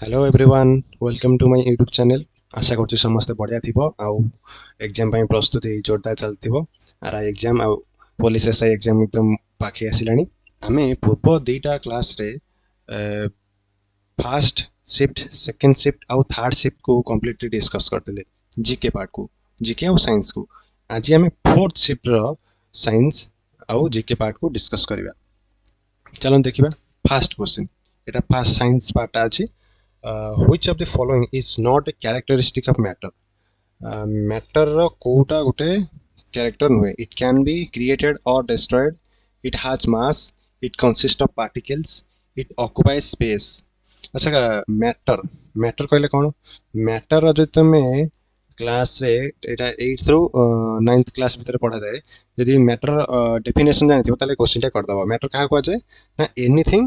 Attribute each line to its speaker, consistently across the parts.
Speaker 1: Hello everyone welcome to my YouTube channel. आशा करछि समस्त बढ़िया थिबो आउ एग्जाम ପାଇଁ प्रस्तुति जोरदार चलथिबो। आरआई एग्जाम आउ पुलिस एसआई एग्जाम एकदम पाखे आसिलानी। आमे पूर्व दुईटा क्लास रे फर्स्ट शिफ्ट सेकंड शिफ्ट आउ थर्ड शिफ्ट को कंप्लीटली डिस्कस करथिले जीके पार्ट को, जीके आउ साइंस को। आज आमे फोर्थ शिफ्ट रो साइंस आउ जीके पार्ट को डिस्कस करिवा। चलो देखिबा फर्स्ट क्वेश्चन। एटा फर्स्ट साइंस पार्ट अछि। Which of the following is not a characteristic of matter? Matter कोटा गोटे character नुहे. It can be created or destroyed. It has mass. It consists of particles. It occupies space. अच्छा matter matter कहले कौन? matter जो तमे class रे एटा 8th रो 9th class भीतर पढ़ा जाए। यदि matter definition जानि थिबो ताले क्वेश्चन टा कर दबा। matter काहा को जाए ना anything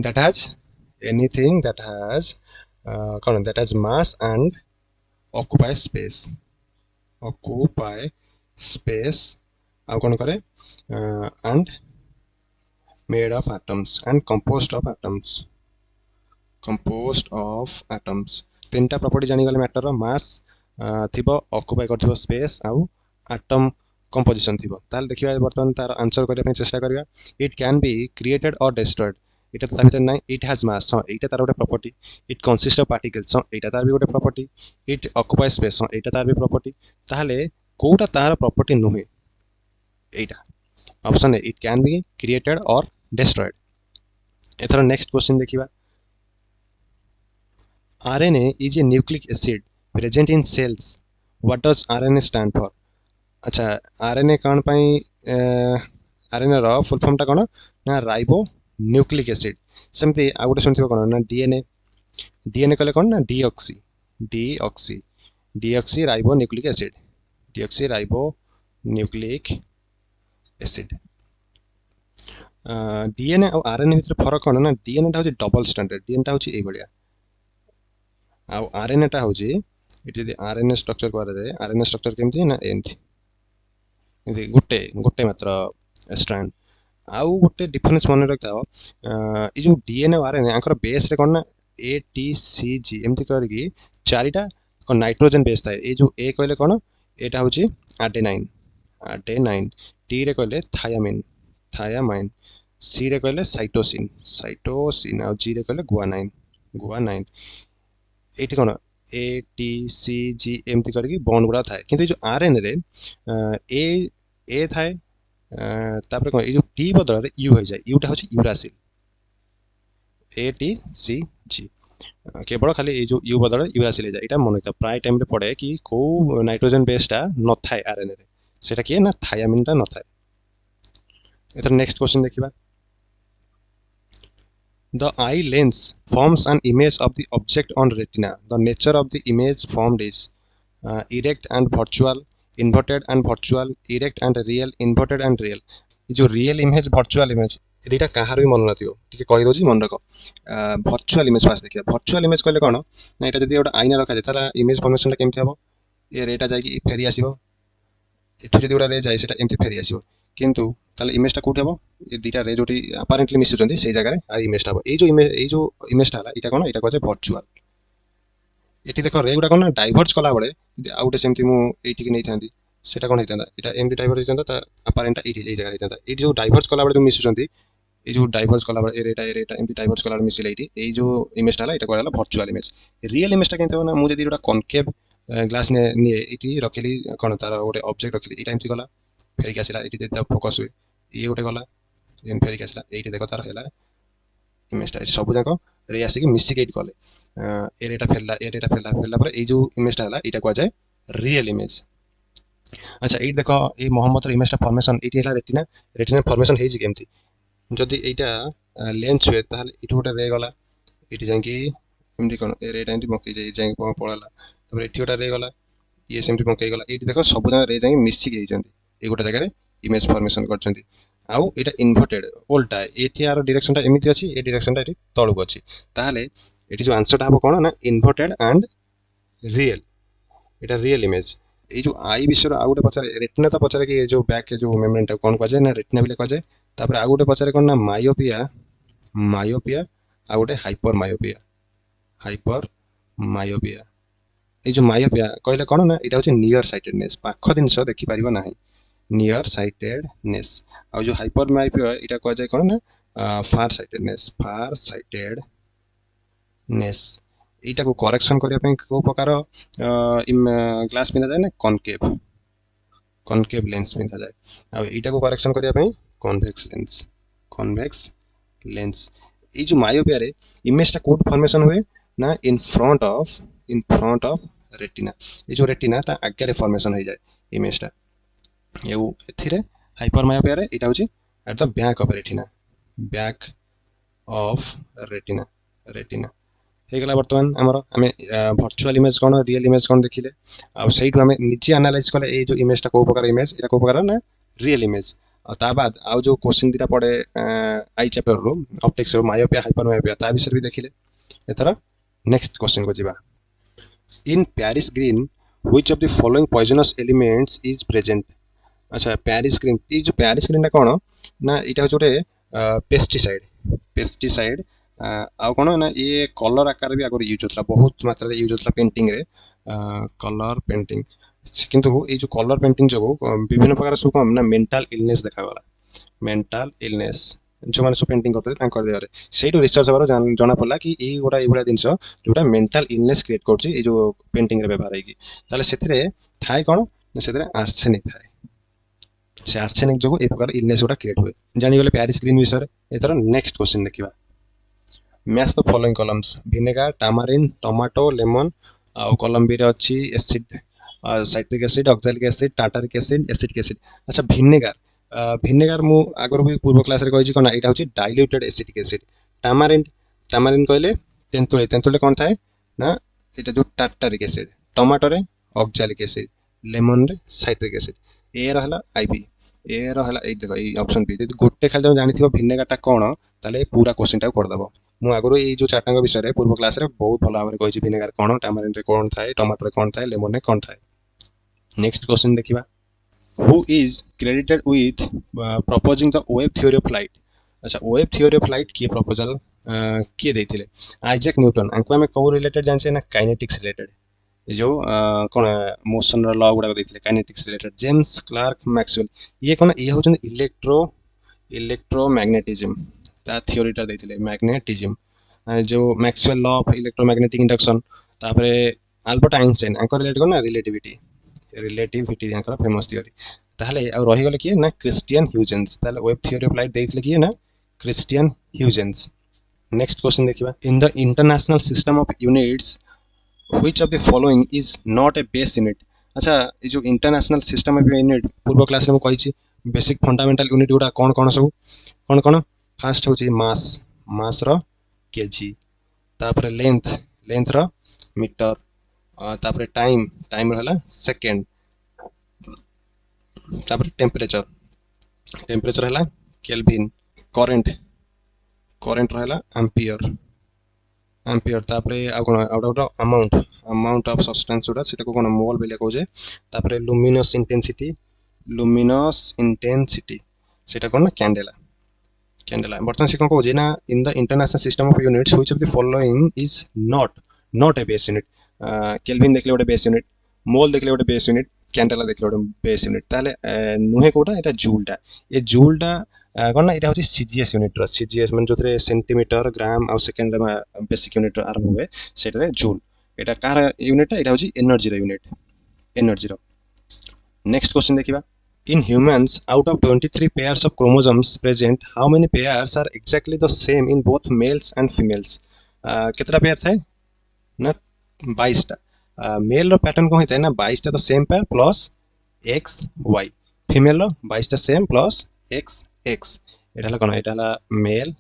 Speaker 1: that has that has mass and occupy space ଆଉ କଣ କରେ and made of atoms and composed of atoms तीनटा प्रॉपर्टी जानि गले मैटर रो मास थिबो ऑक्युपाई करथिबो स्पेस आउ एटम कंपोजिशन थिबो। ताल देखिबा बर्तमान तार आंसर करिया पे चेष्टा करिया। इट कैन बी क्रिएटेड और डिस्ट्रॉयड। इटा तो तार नाही। इट हैज मास हां एटा तार गोटे property. It consist of particles हां एटा तार भी गोटे प्रॉपर्टी। इट ऑक्युपाई स्पेस हां एटा तार भी प्रॉपर्टी। ताहले कोटा तार प्रॉपर्टी नुहे एटा option A it can be created और डिस्ट्रॉयड। एथर नेक्स्ट क्वेश्चन देखिबा। RNA is a nucleic acid present in cells. What does RNA stand for? अच्छा RNA कौन पाई RNA रो फुल फॉर्म टा कौन ना राइबो न्यूक्लिक एसिड। सेमती आ गोटे सुनथिबो कौन ना डीएनए कहले कौन ना deoxy ribo nucleic acid. DNA और आरएनए भितर फरक कौन ना डीएनए टा होची डबल स्टैंडर्ड। डीएनए टा होची ए बलिया आउ आरएनए टा होची इति आरएनए स्ट्रक्चर करा जाए। आरएनए स्ट्रक्चर केमती ना एमती गोटे मात्र स्ट्रैंड। आउ गोटे डिफरेंस मन रखता ए जो डीएनए और आरएनए आंकर बेस रे कोन ना ए टी सी जी एमती करके चारिटा नाइट्रोजन बेस थाए। ए जो ए कहले कोन एटा होची आडेनाइन टी रे कहले थायामाइन सी रे कहले साइटोसिन आउ जी रे कहले गुआनाइन एटी कोन ए टी सी जी एमती करके बॉन्ड गुड़ा थाए। किंतु जो आरएनए रे ए थाए तापर कोन ए जो टी बदल रे यू हो जाए। यूटा होची यूरासिल ए टी सी जी केवल खाली ए जो यू बदल यूरासिल जाए। एटा मन रखता प्राय टाइम रे पड़े कि को नाइट्रोजन बेस टा न थाए आरएनए रे सेटा किए ना थायामिन टा न थाए। एथर नेक्स्ट क्वेश्चन देखिबा। The eye lens forms an image of the object on retina. The nature of the image formed is erect and virtual, inverted and virtual, erect and real, inverted and real. जो real image virtual image एटा कहार भी मन नथियो ठीक कहि doji मन रख। Virtual image पास देखिया। Virtual image कहले कोन ना एटा जदी ओटा आईना रखा जाय तारा इमेज फॉर्मेशन टा केमथि हबो ए रेटा जाय कि फेरी आसीबो एठु जदी ओटा रे जाय सेटा एमथि फेरी आसीबो। किंतु ताले इमेज टा कोठी हबो ए दुटा रे जोटी अपारेंटली मिसुचंदी सेही जगह रे आ इमेज टा हबो। ए जो इमेज टा हला एटा कोन एटा कहजे वर्चुअल। एठी देखो रे गुडा कोन डाइवर्ज कला बळे आ गोटे सेमथि मु एठी के नै थांदी सेटा कोन हेतांदा एटा एमथि डाइवर्ज हेतांदा ता अपारेंट एठी ए जगह हेतांदा। एठी जो डाइवर्ज कला बळे जो मिसुचंदी ए जो डाइवर्ज कला बळे ए रेटा एमथि डाइवर्ज कला बळे मिसिले एठी ए जो इमेज टा हला एटा कहला वर्चुअल इमेज। रियल इमेज टा केनते ना मु जदी गोटा कॉनकेव ग्लास ने निए एठी रखली कोन तार गोटे ऑब्जेक्ट रखली एटा एमथि गला फेरिक आसिला एठी जदी फोकस हुए ये गोटे गला एन फेरिक आसिला एठी देखो तार हैला इमेज टा सब जाको रे आसी कि मिसिकेट कले ए रेटा फेरला पर ए जो इमेज टा हला एटा को जाय रियल इमेज। अच्छा एठी देखो ए मोहम्मद रो इमेज टा फॉर्मेशन एठी हला रेटिना फॉर्मेशन हेजी केमथि जदी एटा लेंस हुए ताहले एठी गोटे रे गला एठी जाय कि एमथि कोन ए रेटा एमथि मकई जाय पळाला तब एठी गोटे रे गला ये सेमथि मकई गला एठी देखो सब जगह रे जाय मिसिक हेजंती ए गोटे जगह रे इमेज फॉर्मेशन करछंती। आउ एटा इन्वर्टेड उल्टा एठी आर डायरेक्शन टा एमिति अछि ए डायरेक्शन टा एठी तळुक अछि ताहले एठी जो आंसर टा हबो कोन ना inverted and real Etah real image. ए जो आई विषय आ गोटे पचारे रेटिना तो पचारे कि जो बैक के जो मेम्ब्रेन टा कोन कह जाय ना रेटिना बिले कह जाय। तापर आ गोटे पचारे कोन ना मायोपिया आ गोटे हाइपर हाइपर मायोपिया ये जो मायोपिया कहले कौन ना यहाँ हूँ नियर साइटेडनेस पाख जिनस देखिपर ना नियर साइटेडनेस आ जो हाइपर मायोपिया यहाँ कह जाए कौन ना फार साइटेडनेस यहाँ को करेक्शन करने को प्रकार ग्लास पिंधा जाए ना कनकेव लेंस पिंधा जाए आईटा को करेक्शन करने कन्वेक्स लेंस ये जो मायोपिया रे इमेज टा कोड फॉर्मेशन हुए ना इन फ्रंट ऑफ रेटिना ये जो रेटिना ता आगे फॉर्मेशन हो जाए इमेज टा ये हाइपर मायोपिया रे यहाँ हूँ at the back of retina retina होगा बर्तमान आमर आम भर्चुआल इमेज कौन रियल इमेज कौन देखिले से आम निजे एनालाइज कले ये जो इमेज टा कौ प्रकार इमेज यहाँ कौ प्रकार ना रियल इमेज बाद आउ जो क्वेश्चन दीटा पड़े आई चैप्टर रू ऑप्टिक्स मायोपिया हाइपर मायोपिया ता विषय भी देखिले एथर नेक्स्ट क्वेश्चन को जीवा in Paris green which of the following poisonous elements is present अच्छा प्यारिस ग्रीन ये जो प्यारिस ग्रीन कौन ना यहाँ हूँ गोटे पेस्टिसाइड आउ कौन ना ये कलर आकार भी आगे यूज होता बहुत मात्रा यूज होता पेंटिंग रे कलर पेंटिंग किंतु ये जो कलर पेंटिंग जो विभिन्न प्रकार सब कम ना मेंटल इलनेस देखागला मेंटल इलनेस जो मैंने सब पेंटिंग करते देहर से रिसर्च हबार जना पड़ा कि ये गोटा ये जिनस जोटा मेंटल इलनेस क्रिएट कर जो पेंटिंग रे व्यवहार होती थाए कौन से आर्सेनिक थाए से आर्सेनिक जो ये प्रकार इलनेस गोटा क्रिएट हुए जानीगले प्यारिस ग्रीन विषय एथर नेक्स्ट क्वेश्चन देखा match the following columns vinegar tamarind tomato lemon आउ कलम बी अच्छी acid citric acid oxalic acid tartaric acid acetic acid अच्छा विनेगार मु आगर भी पूर्व क्लास रे कहि कोन एटा होची डाइल्यूटेड एसिटिक एसिड टामारिन कहले तेंतुले कोन थाए ना एटा जो टार्टारिक एसिड टमाटो रे ऑक्सैलिक एसिड लेमन रे साइट्रिक एसिड ए रहला आईपी ए रहला ए देखो ए ऑप्शन बी यदि गोटे खाली तुम जानिथिबो विनेगार टा कोन ताले पूरा क्वेश्चन टा कर दबो मु आगरो ए जो चारटांग विषय रे पूर्व क्लास रे बहुत भलो भाबरे कहि विनेगार कोन टामारिन रे कोन थाए टमाटो रे कोन थाए लेमन रे कोन थाए नेक्स्ट क्वेश्चन देखिबा who is credited with proposing the wave theory of light अच्छा wave theory of light किए प्रपोजल किए देथिले आइजैक न्यूटन आंको हमें को रिलेटेड जानछे ना काइनेटिक्स रिलेटेड जो कोन मोशन लॉ गुडा देथिले kinetics related James Clerk Maxwell ये कोन ये होचन इलेक्ट्रोमैग्नेटिज्म ता थ्योरीटा देथिले मैग्नेटिज्म जो Maxwell law of electromagnetic induction तापरे अल्बर्ट आइंस्टाइन आंको रिलेटेड कोन ना रिलेटिविटी फेमस थ्योरी ताहले आ रही गले किए ना क्रिस्टियन ह्यूजेंस ताहले वेब थ्योरी ऑफ लाइट देथिले किए ना क्रिस्टियन ह्यूजेंस नेक्स्ट क्वेश्चन देखिबा in the international system of units which of the following is not a base unit अच्छा ये जो इंटरनेशनल सिस्टम ऑफ यूनिट पूर्व क्लास में कहि बेसिक फंडामेंटल यूनिट गुडा कौन सब कौन फास्ट होची मास रो केजी तापर लेंथ रो मीटर तापर टाइम रहला सेकेंड तापर टेम्परेचर रहला केल्विन करंट रहला एम्पियर तापर आ कोन आउट अमाउंट ऑफ सब्सटेंस उडा सेटा को कोन मोल बेले कहजे तापर लुमिनस इंटेंसिटी सेटा कोन ना कैंडेला बर्तमान से कोन कहजे ना in the international system of units which of the following is not a base unit kelvin देखले गोटे बेस यूनिट मोल देखले गोटे बेस यूनिट कैंडेला देखले गोटे बेस यूनिट ताले नुहे कोटा एटा जूलटा ये जूलटा कोन ना एटा होची सीजीएस यूनिट रो सीजीएस माने जोथरे सेंटीमीटर ग्राम आ सेकंड बेसिक यूनिट आरंभ हुए सेटा जूल एटा कार यूनिट एटा होची एनर्जी रो नेक्स्ट क्वेश्चन देखिबा in humans out of 23 pairs of chromosomes present how many pairs are exactly the same in both males and females कितना pair थाए ना 22टा mail रो pattern को होता है ना 22टा तो same pair plus x y female रो 22टा सेम प्लस एक्स एक्स एटा कोन एटा मेल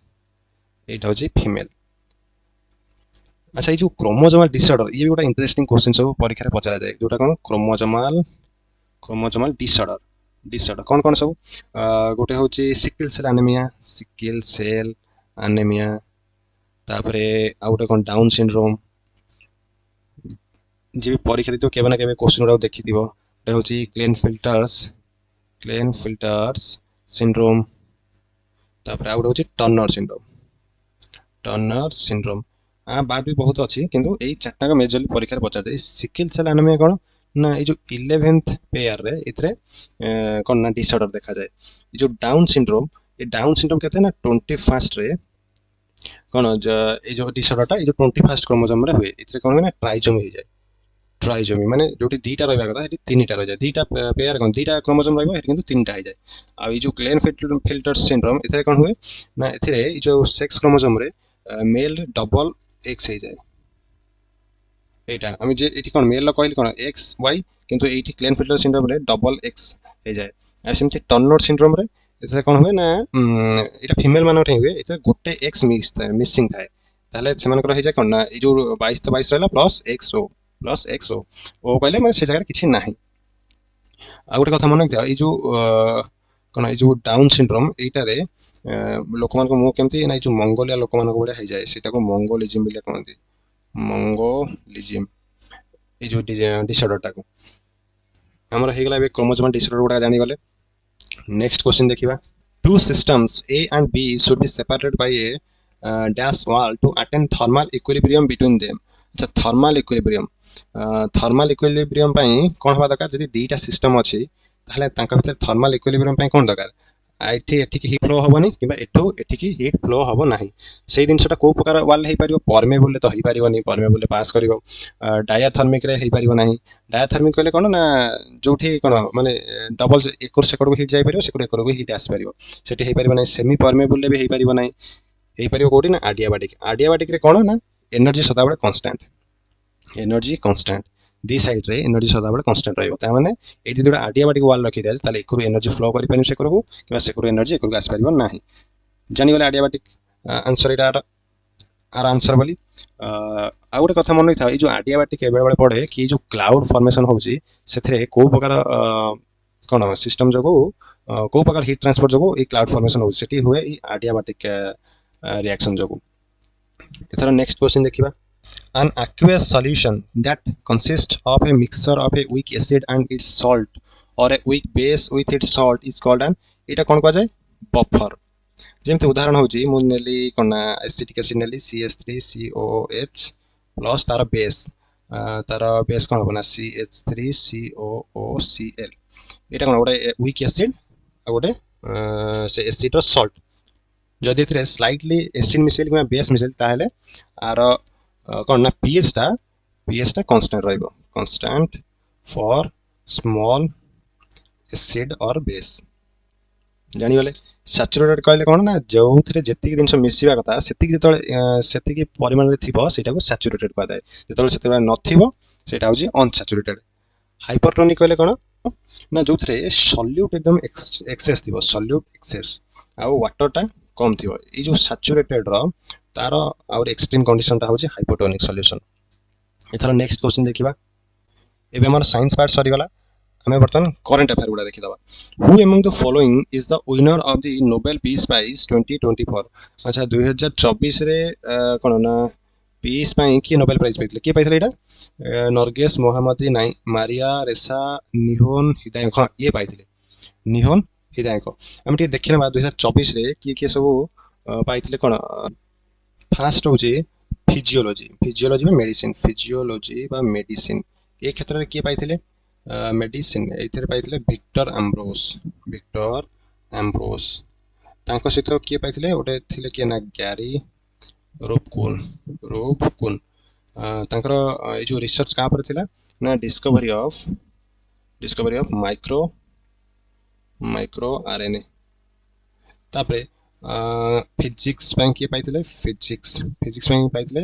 Speaker 1: एटा होची फीमेल अच्छा ये जो क्रोमोसोमल डिसऑर्डर ये भी गोटा इंटरेस्टिंग क्वेश्चन सब परीक्षा रे पचरा जाए जोटा कोन क्रोमोसोमल डिसऑर्डर कौन सब गोटे हूँ सिकल सेल एनीमिया तापरे आ गोटे कौन डाउन सिंड्रोम जी भी परीक्षा दी केवे ना केवे क्वेश्चन गुड़ा देखी गोटे हूँ क्लेनफिल्टर्स सिंड्रोम तापरे आ गोटे हूँ टर्नर सिंड्रोम आ बाद भी बहुत अच्छी किंतु एई चारटा मेजरली परीक्षा पचार जाए सिकल सेल एनीमिया कौन ना ये जो 11th पेयर रे इथरे कौन ना डिसऑर्डर देखा जाए ये जो डाउन सिंड्रोम कहते हैं ना 21st रे कौन ये जो डिसऑर्डर टा ये जो 21st क्रोमोसोम रे हुए इथरे कौन हुए ना ट्राइजोमी हो जाए ट्राइजोमी माने जोटी दीटा रहबा कथा हेटी तीनटा रह जाए दीटा पेयर कौन दीटा क्रोमोसोम रहबा हेटी किंतु तीनटा हो जाए आ ये जो क्लेनफेल्टर सिंड्रोम इथरे कौन हुए ना इथरे ये जो सेक्स क्रोमोसोम रे मेल डबल एक्स हो जाए এইটা আমি যে এটি কোন মেল কইলি কোন এক্স ওয়াই কিন্তু এইটি ক্লেনফেল্টার সিন্ড্রোম রে ডবল এক্স হয়ে যায় আর সেমতি টর্নর সিন্ড্রোম রে এটা কোন হয় না এটা ফিমেল মানক ঠাই হয় এটা গোটে এক্স মিসিং থাকে তাহলে সেমানকৰ হয়ে যায় কোন না এই যে 22 তো 22 রহিলা প্লাস এক্স ও কইলে মানে সে জায়গায় কিছু নাই আর গোটে কথা মনে রাখবা এই যে কোন এই যে ডাউন সিন্ড্রোম এইটারে ଲୋକମାନଙ୍କ ମୁହ କେମିତି ନା ଏଇ ଯୋଉ ମଙ୍ଗୋଲିଆ ଲୋକମାନଙ୍କ ଭଳିଆ ହେଇଯାଏ ସେଟାକୁ ମଙ୍ଗୋଲିଜିମ୍ ବୋଲି କହନ୍ତି ମଙ୍ଗୋଲିଜିମ୍ এই যে ডিসঅর্ডরটাକୁ ଆମର ହେଇଗଲା ଏବେ କ୍ରୋମୋଜୋମାଲ ଡିସଅର୍ଡର ଗୁଡା ଜାଣିଗଲେ ନେକ୍ସଟ क्वेश्चन ଦେଖିବା two systems A and B should be separated by a dash wall to attain thermal equilibrium between them अच्छा थर्माल इक्विलिब्रियम ପାଇଁ कोन हवा दरकार जदि दीटा सिस्टम अछि ताहले तांका भितर थर्माल इक्विलिब्रियम ପାଇଁ कोन दरकार एठी एठी की हीट फ्लो हबनी किबा एठो एठी की हीट फ्लो हबो नाही सेही दिनसटा को प्रकार वाल हे परिबो परमेबल तो हे परिबोनी परमेबल पास करिवो डायाथर्मिक रे हे परिबो नाही डायाथर्मिक कहले कोन ना जोठी कोन माने डबल एकोर सेकंड को हीट जाय परिबो सेकंड एकोर को हीट आस परिबो सेठी हे परिबो नाही सेमी परमेबल ले भी हे परिबो नाही हे परिबो कोठी ना आडियाबाटिक रे कोन ना एनर्जी सदाबळे कांस्टेंट दी साइड रे एनर्जी सदाबळे कांस्टेंट रहइबो ता माने एठी दुटा आडियाबाटिक वाल रखि दिया ताले एकरु एनर्जी फ्लो करि परिबो सेकरु किबा सेकरु एनर्जी एकरु आस परिबो नाही जानि गले आडियाबाटिक आंसर इटा आर आंसर बोली आ गोटे कथा मन था जो आडियाबाटिक बेले बेले पड़े कि जो क्लाउड फॉर्मेशन होउची सेथरे को प्रकार कोन सिस्टम जगो को प्रकार हीट ट्रांसफर जगो ए क्लाउड फॉर्मेशन होउची सेठी हुए ई आडियाबाटिक रिएक्शन जगो एथरा नेक्स्ट क्वेश्चन देखिबा an aqueous solution that consists of a mixture of a weak acid and its salt or a weak base with its salt is called an eta kon kwa jay buffer जेमती उदाहरण होची मु नेली कोना acetic acid नेली CH3COOH plus तार base कोन होना CH3COOCl एटा कोन गोटे weak acid आ गोटे से acid रो salt जदि एथिरे स्लाइटली एसिड मिसेल कि बेस मिसेल ताहेले आर कोन ना pH टा कांस्टेंट रहइबो कांस्टेंट फॉर स्मॉल एसिड और बेस जानि गले सैचुरेटेड कहले कोन ना जो थरे जेतिक दिनस मिसिबा कथा सेतिक जेतले सेतिक परिमाण रे थिबो सेटा को सैचुरेटेड कहदाय जेतले सेतबा नथिबो सेटा होची अनसैचुरेटेड हाइपरटोनिक कहले कोन ना जो थरे सॉल्यूट एकदम एक्सेस थिबो सॉल्यूट एक्सेस आ वाटर टा कम थिबो ई जो सैचुरेटेड रो तार और एक्सट्रीम कंडीशन ता होची हाइपोटोनिक सॉल्यूशन एथरा नेक्स्ट क्वेश्चन देखिबा एबे हमर साइंस पार्ट सरी गला हमें बर्तन करंट अफेयर गुडा देखि दबा who among the following is the winner of the Nobel peace prize 2024 अच्छा 2024 रे कोन ना पीस पई की नोबेल प्राइज पाइतले के पाइतले एटा नरगेस मोहम्मदी नाइ मारिया रेसा निहोन हिदायक हां ये पाइतले निहोन हिदायक हम टी देखिना बा 2024 रे की सब पाइतले कोन फास्ट होची फिजियोलॉजी में मेडिसिन फिजियोलॉजी बा मेडिसिन ए क्षेत्र रे के पाइतले मेडिसिन एथरे पाइतले विक्टर एम्ब्रोस तांको सहित किए पाइतले ओटे थिले के ना गैरी रोबकुन तांकर ए जो रिसर्च का पर थिला ना डिस्कवरी ऑफ माइक्रो आरएनए तापरे फिजिक्स ପାଇଁ କିଏ ପାଇଥିଲେ फिजिक्स ପାଇଁ ପାଇଥିଲେ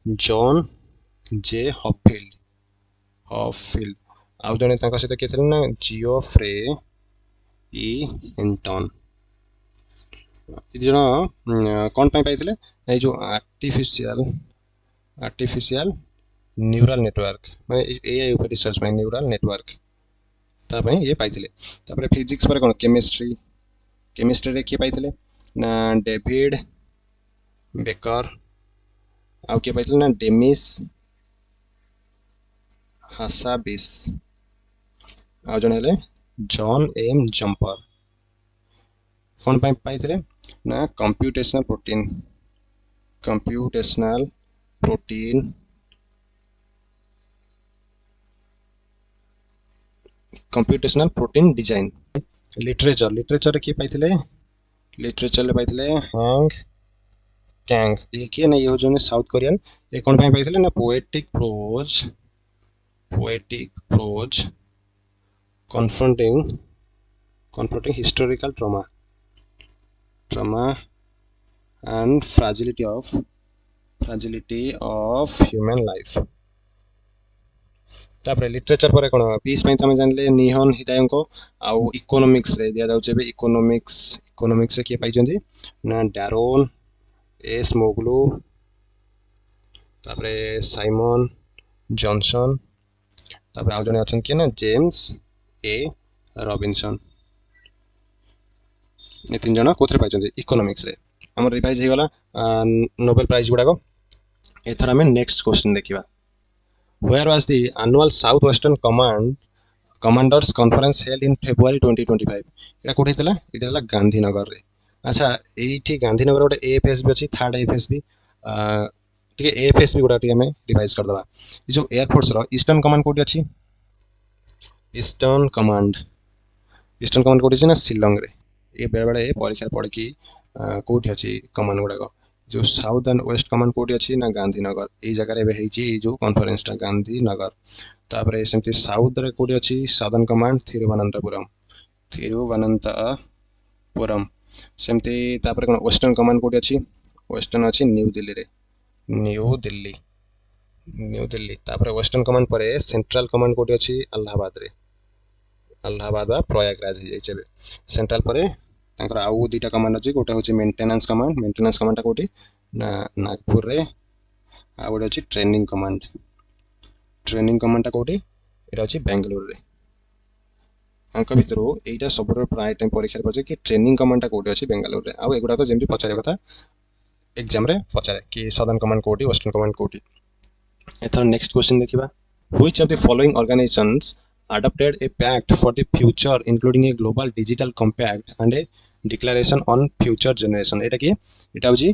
Speaker 1: ଜନ୍ जे हॉपफील्ड आउ जने तांका सहित किए ଥିଲେ ना जियोफ्रे ई हिंटन ई जण कोन ପାଇଁ पाइଥିଲେ ए जो आर्टिफिशियल न्यूरल नेटवर्क माने एआई ऊपर रिसर्च ପାଇଁ न्यूरल नेटवर्क ता ପାଇଁ ये पाइଥିଲେ तापर फिजिक्स पर कोन केमिस्ट्री रे किए पाइଥିଲେ ना डेविड बेकर आउ के पाइतले ना डेमिस हासाबिस आउ जने हेले जॉन एम जंपर कोन पाइतले ना computational protein computational protein design literature literature किए पाइथिले लिटरेचर पाइथिले हैंग कैंग ये किए ना ये होजने साउथ कोरियन ये कोन ପାଇଁ पाइथिले ना poetic prose confronting historical trauma and fragility of human life तापर लिटरेचर पर कोन पीस में तमे जानले निहन हिदायंको आउ इकोनॉमिक्स रे दिया जाउचे बे इकोनॉमिक्स के पाइ जंदी ना डैरोन एस मोगलू तापर साइमन जॉनसन तापर आउ जने अछन के ना जेम्स ए रॉबिन्सन ये तीन जन कोथरे पाइ जंदी इकोनॉमिक्स रे हमर रिवाइज हे वाला नोबेल प्राइज गुडा को एथरा में नेक्स्ट क्वेश्चन देखिबा Where was the annual Southwestern Commanders Conference held in February 2025? এটা কোথায় হইতলা এটা হলা গান্ধীনগর রে আচ্ছা এইটি গান্ধীনগর গোটে এএফএসবি আছে থার্ড এএফএসবি ठीक है एएफएसबी गुडा टी हमें रिवाइज कर दबा ये जो एयरफोर्स रो ईस्टर्न कमांड कोठी अछि ईस्टर्न कमांड कोठी अछि ना शिलोंग रे ये बेले बेले परीक्षा पड़ कि कोठी अछि कमांड गुडा को जो साउथ एंड वेस्ट कमांड कोठी अछि ना गांधीनगर ए जगह रे हेछि जो कॉन्फ्रेंस टा गांधीनगर तापरे सेमति साउथ रे कोठी अछि साउदर्न कमांड थिरुवनंतपुरम सेमति तापरे कोन वेस्टर्न कमांड कोठी अछि वेस्टर्न अछि न्यू दिल्ली तापरे वेस्टर्न कमांड परे सेंट्रल कमांड कोठी अछि इलाहाबाद बा प्रयागराज हे जाइछे सेंट्रल परे तांकर आउ दुटा कमांड अछि गोटे होछि मेंटेनेंस कमांड कोठी ना नागपुर रे आ गोटे अछि ट्रेनिंग कमांड कोठी एटा अछि बेंगलुरु रे अंक भितरो एटा सबरो प्राय टाइम परीक्षा पछे कि ट्रेनिंग कमांड कोठी अछि बेंगलुरु रे आ एगुडा तो जेमति पचारे कथा एग्जाम रे पचारे कि सदर्न कमांड कोठी वेस्टर्न कमांड कोठी एथर नेक्स्ट क्वेश्चन देखिबा which of the following organisations adopted a pact for the future including a global digital compact and a declaration on future generation एटा कि एटा होची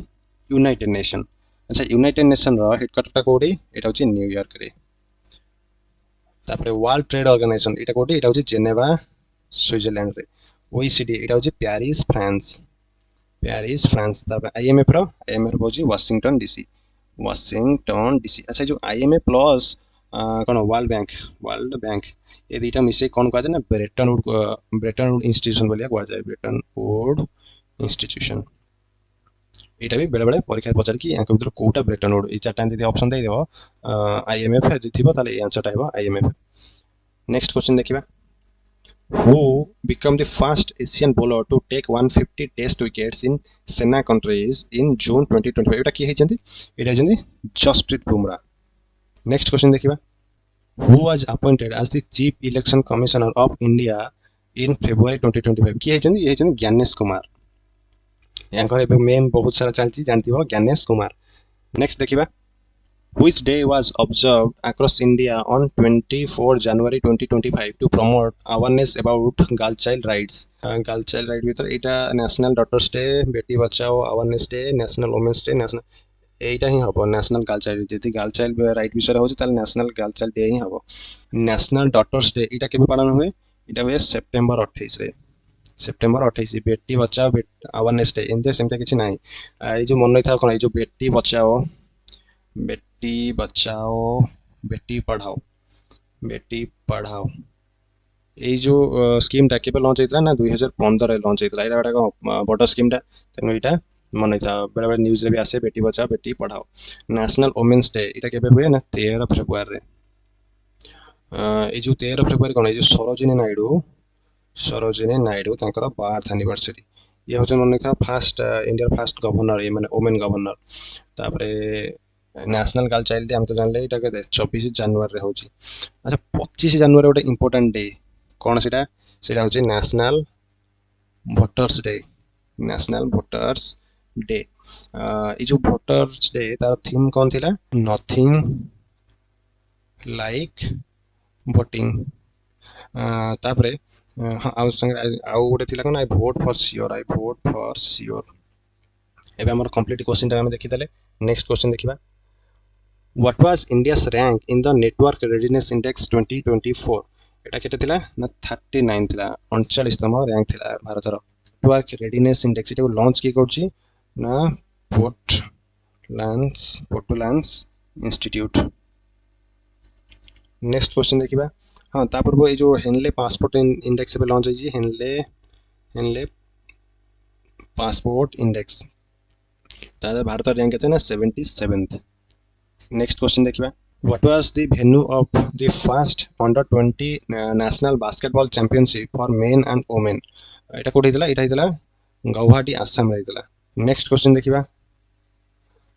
Speaker 1: यूनाइटेड नेशन अच्छा United nation रो headquarter कोडी एटा होची New York रे तापरे वर्ल्ड ट्रेड ऑर्गेनाइजेशन एटा कोडी एटा होची जेनेवा स्विट्जरलैंड रे ओईसीडी एटा होची पेरिस फ्रांस तापरे आईएमएफ होची वाशिंगटन डीसी अच्छा जो आईएमएफ प्लस कौन वर्ल्ड बैंक ये दुटा मिसे कौन कह ना ब्रेटन वुड इंस्टीट्यूशन बोलिया कह जाए ब्रेटन वुड इंस्टीट्यूशन एटा भी बेले बेले परीक्षा पचार कि यांक भीतर कोटा ब्रेटन वुड ए चारटा यदि ऑप्शन दे देबो आईएमएफ यदि थिबो ताले ए आंसर टाइबो आईएमएफ नेक्स्ट क्वेश्चन देखिबा who become the first Asian bowler to take 150 test wickets in Sena countries in June 2025 एटा की हेचंती एटा हेचंती जसप्रीत बुमराह नेक्स्ट क्वेश्चन देखिबा who was appointed as the chief election commissioner of India in February 2025 की हेचंती ये हेचंती ज्ञानेश कुमार यांकर एबे ma'am बहुत सारा चलची जानथिबो Gyanesh Kumar next देखिबा which day was observed across India on 24 January 2025 to promote awareness about girl child rights भीतर एटा national daughters day Beti Bachao awareness day national women's day national एटा ही हबो नेशनल गर्ल चाइल्ड जति गर्ल चाइल्ड राइट विषय होछि ताले national girl child day ही हबो नेशनल डॉटर्स डे एटा केबे पालन हुए एटा हुए सेप्टेम्बर 28 बेटी बचाओ अवेयरनेस डे एंते सेमता किछि नाही ए जो मन था कोन ए जो बेटी बचाओ बेटी पढ़ाओ ए जो स्कीम टा केबे लॉन्च हेतला ना 2015 रे लॉन्च हेतला एटा बड़ स्कीम टा तेनो एटा मन था बड़े बड़े न्यूज रे भी आसे Beti Bachao Beti Padhao national women's day एटा केबे हुए ना 13 फेब्रुआरी रे ए जो 13 फेब्रुआरी कोन ए जो सरोजिनी नायडू तांकर बर्थ एनिवर्सरी ये होचन मन था फर्स्ट इंडिया फर्स्ट गवर्नर ये माने वुमेन गवर्नर तापरे नेशनल गर्ल चाइल्ड डे हम तो जानले एटा के 24 जनवरी रे होची अच्छा 25 जनवरी गोटे इंपोर्टेंट डे कोन सेटा होची नेशनल वोटर्स डे ये जो वोटर्स डे तार थीम कौन थिला नथिंग लाइक वोटिंग तापरे आउ संगे आउ गोटे थिला कोन आई वोट फॉर श्योर एबे हमर कंप्लीट क्वेश्चन टा हम देखि देले नेक्स्ट क्वेश्चन देखिबा What was India's rank in the Network Readiness Index 2024? এটা কেটে थिला ना 39 थिला 39तम रैंक थिला भारतर नेटवर्क रेडिनेस इंडेक्स एटा लॉन्च की करछि ना पोर्टलैंड्स इंस्टीट्यूट। नेक्स्ट क्वेश्चन देखिबा हां ता पूर्व ए जो हेनले पासपोर्ट इंडेक्स पे लॉन्च होई हेनले पासपोर्ट इंडेक्स ता भारत रैंक केते ना 77th। नेक्स्ट क्वेश्चन देखिबा what was the venue of the first under 20 national basketball championship for men and women? এটা কোটি দিলা এটা দিলা গৌহাটি আসাম রে দিলা। नेक्स्ट क्वेश्चन देखिबा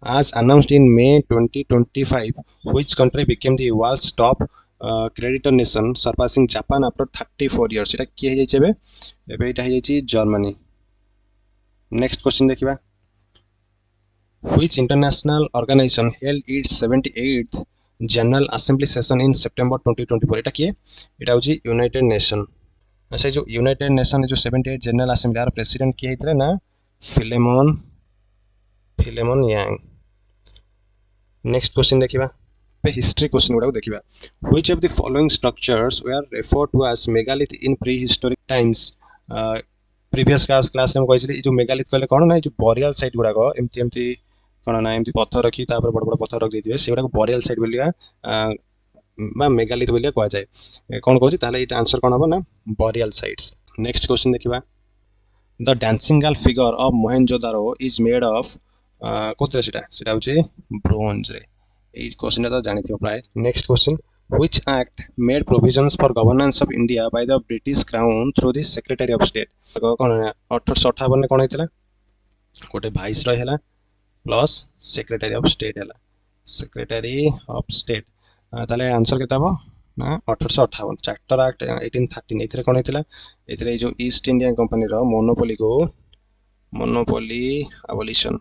Speaker 1: as announced in May 2025 which country became the world's top creditor nation surpassing Japan after 34 years? এটা কি হই যাইছে এবে এটা হই যাইছে জার্মানি। नेक्स्ट क्वेश्चन देखिबा which international organization held its 78th general assembly session in September 2024? এটা কি এটা হচ্ছে यूनाइटेड नेशन। अच्छा जो यूनाइटेड नेशन जो 78 जनरल असेंबली यार प्रेसिडेंट किए हितले ना फिलेमन यांग। नेक्स्ट क्वेश्चन देखिबा पे हिस्ट्री क्वेश्चन गुडा देखिबा which of the following structures were referred to as megalith in prehistoric times? Previous class में कहिसली जो मेगालिथ कहले कोन ना जो बोरियल साइट गुडा को एमती कौन ना एमती पत्थर रखी तापर बड़ बड़ पत्थर रख देथिबे सेगुडा को बोरियल साइट बोलिया बा मेगालिथ बोलिया कह जाय कोन कहछि ताले एटा आंसर कोन हबो ना बोरियल साइट्स। नेक्स्ट क्वेश्चन देखिबा the dancing girl figure of Mohenjodaro is made of कोते सेटा होछि ब्रोंज रे। ए क्वेश्चन तो जानिथिबो प्राय। Next question which act made provisions for governance of India by the British Crown through the Secretary of State? कोन 1858 ने कोन हेतला कोटे वाइस रॉय हेला प्लस सेक्रेटरी ऑफ स्टेट है सेक्रेटरी ऑफ स्टेट ताले आंसर केता हो ना 1858 चार्टर एक्ट 1813 एथरे कोन हेतला एथरे जो ईस्ट इंडिया कंपनी रो monopoly abolition.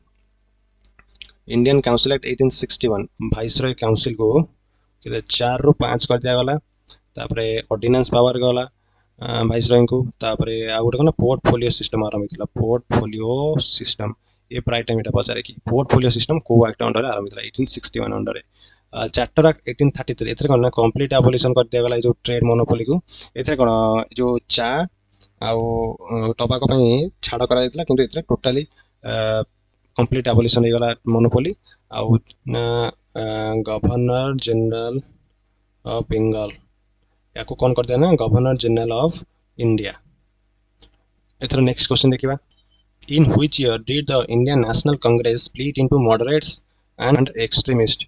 Speaker 1: Indian council act 1861 viceroy council को केते 4 रु 5 कर दिया गला तापरे ऑर्डिनेंस पावर गला वाइसरॉय को तापरे आ गुटे कोन पोर्टफोलियो सिस्टम आरंभ हेतला पोर्टफोलियो सिस्टम ये प्राय टाइम एटा पचारे कि पोर्टफोलियो सिस्टम को एक्ट अंडर आरंभ हेतला 1861 अंडर। चार्टर एक्ट 1833 एथरे कोन ना कंप्लीट एबोलिशन कर दिया गला जो ट्रेड मोनोपोली को एथरे कोन जो चा आ टोबाको पई छाड़ करा हेतला किंतु एथरे टोटली कंप्लीट एबोलिशन हे गला मोनोपोली आ गवर्नर जनरल ऑफ बंगाल याको कोन कर दिया ना गवर्नर जनरल ऑफ इंडिया। एथरे नेक्स्ट क्वेश्चन देखिबा in which year did the Indian National Congress split into moderates and extremists?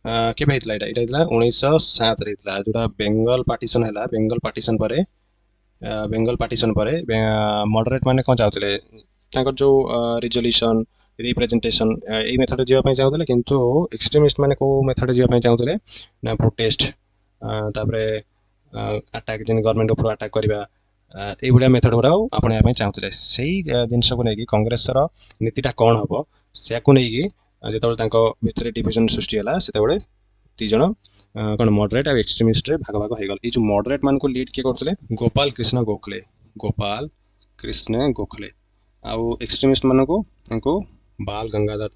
Speaker 1: के हेतला एटा 1907 रे हेतला जोटा बेंगल पार्टीशन हैला बेंगल पार्टीशन परे मॉडरेट माने कोन चाहतले ताकर जो रिजोल्यूशन रिप्रेजेंटेशन ए मेथड जिवा पय चाहतले किंतु एक्सट्रीमिस्ट माने को मेथड जिवा पय चाहतले ना प्रोटेस्ट तापरे अटैक जन गवर्नमेंट ऊपर अटैक करबा ए भलिया मेथड गुडा आपण या चाहते से जिनस को नहीं कांग्रेस नीतिटा कौन हम से जो भितर डिविजन सृष्टि है से तीजन कौन मॉडरेट और एक्सट्रीमिस्ट भाग भाग हो गल। ये जो मॉडरेट मान को लीड किए करते गोपाल कृष्ण गोखले आउ एक्सट्रीमिस्ट मान को बाल गंगाधर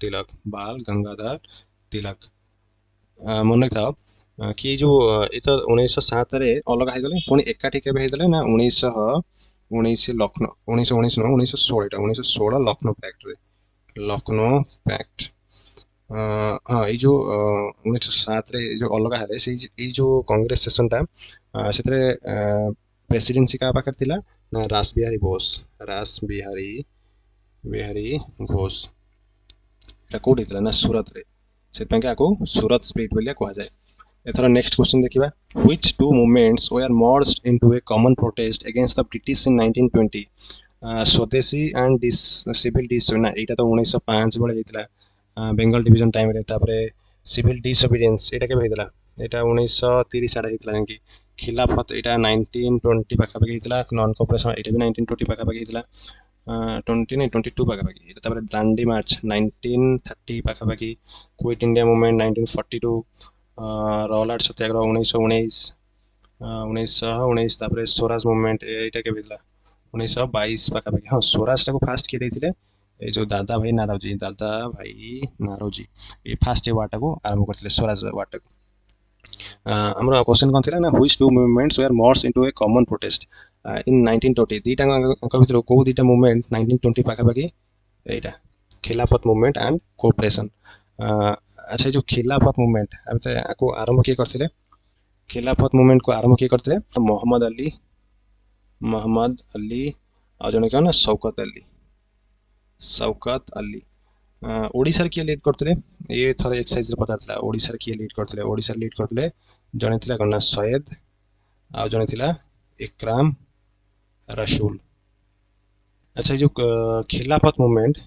Speaker 1: तिलक मन था कि जो ये तो 1907 रे अलग हो गले पुणी एकाठी के हेतले ना 1919 लखनऊ 1916 लखनऊ पैक्ट हाँ ये जो 1907 रे जो अलग है से जो कांग्रेस सेशनटा से प्रेसिडेंसी का पाकर थिला ना रास बिहारी घोष एटा कोड हेतला ना सूरत रे से सूरत स्प्लिट बोलिया कहा जाए। एथरा नेक्स्ट क्वेश्चन देखिबा which two movements were merged into a common protest against the British in 1920? स्वदेशी एंड सिविल डिसोना एटा तो 1905 बळे हेतला बेंगल डिवीजन टाइम रे तापरे सिविल डिसोबीडियंस एटा के हेतला एटा 1930 आडा हेतला कि खिलाफत एटा 1920 पाखा पाखी हेतला नॉन कोऑपरेशन एटा भी 1920 पाखा पाखी हेतला 20 नहीं 22 पाखा पाखी एटा तापरे दांडी मार्च 1930 पाखा पाखी क्विट इंडिया मूवमेंट 1942 रॉलाट सत्याग्रह 1919 तापरे स्वराज मूवमेंट एटा के भेदला 1922 पाखा पाखी हाँ स्वराज को फास्ट किए देथिले ये जो दादा भाई नारोजी ये फास्ट वार्ड को आरंभ करथिले स्वराज वार्ड को हमर क्वेश्चन कोन थिला ना which two movements were merge into a common protest in 1920 दीटा अंक भितर को दीटा मूवमेंट 1920 पाखा पाखी एटा खिलाफत मूवमेंट एंड कोऑपरेशन अच्छा जो खिलाफत मूवमेंट को आरंभ किए करथिले खिलाफत मूवमेंट को आरंभ किए करथिले मोहम्मद अली आ जने क्या ना शौकत अली ओडिशा किए लीड करथिले ये थरे एक्सरसाइज रे पतारथिला ओडिशा किए लीड करथिले जने थिला कन्ना सैयद आ जने थिला इकराम रसूल अच्छा जो खिलाफत मूवमेंट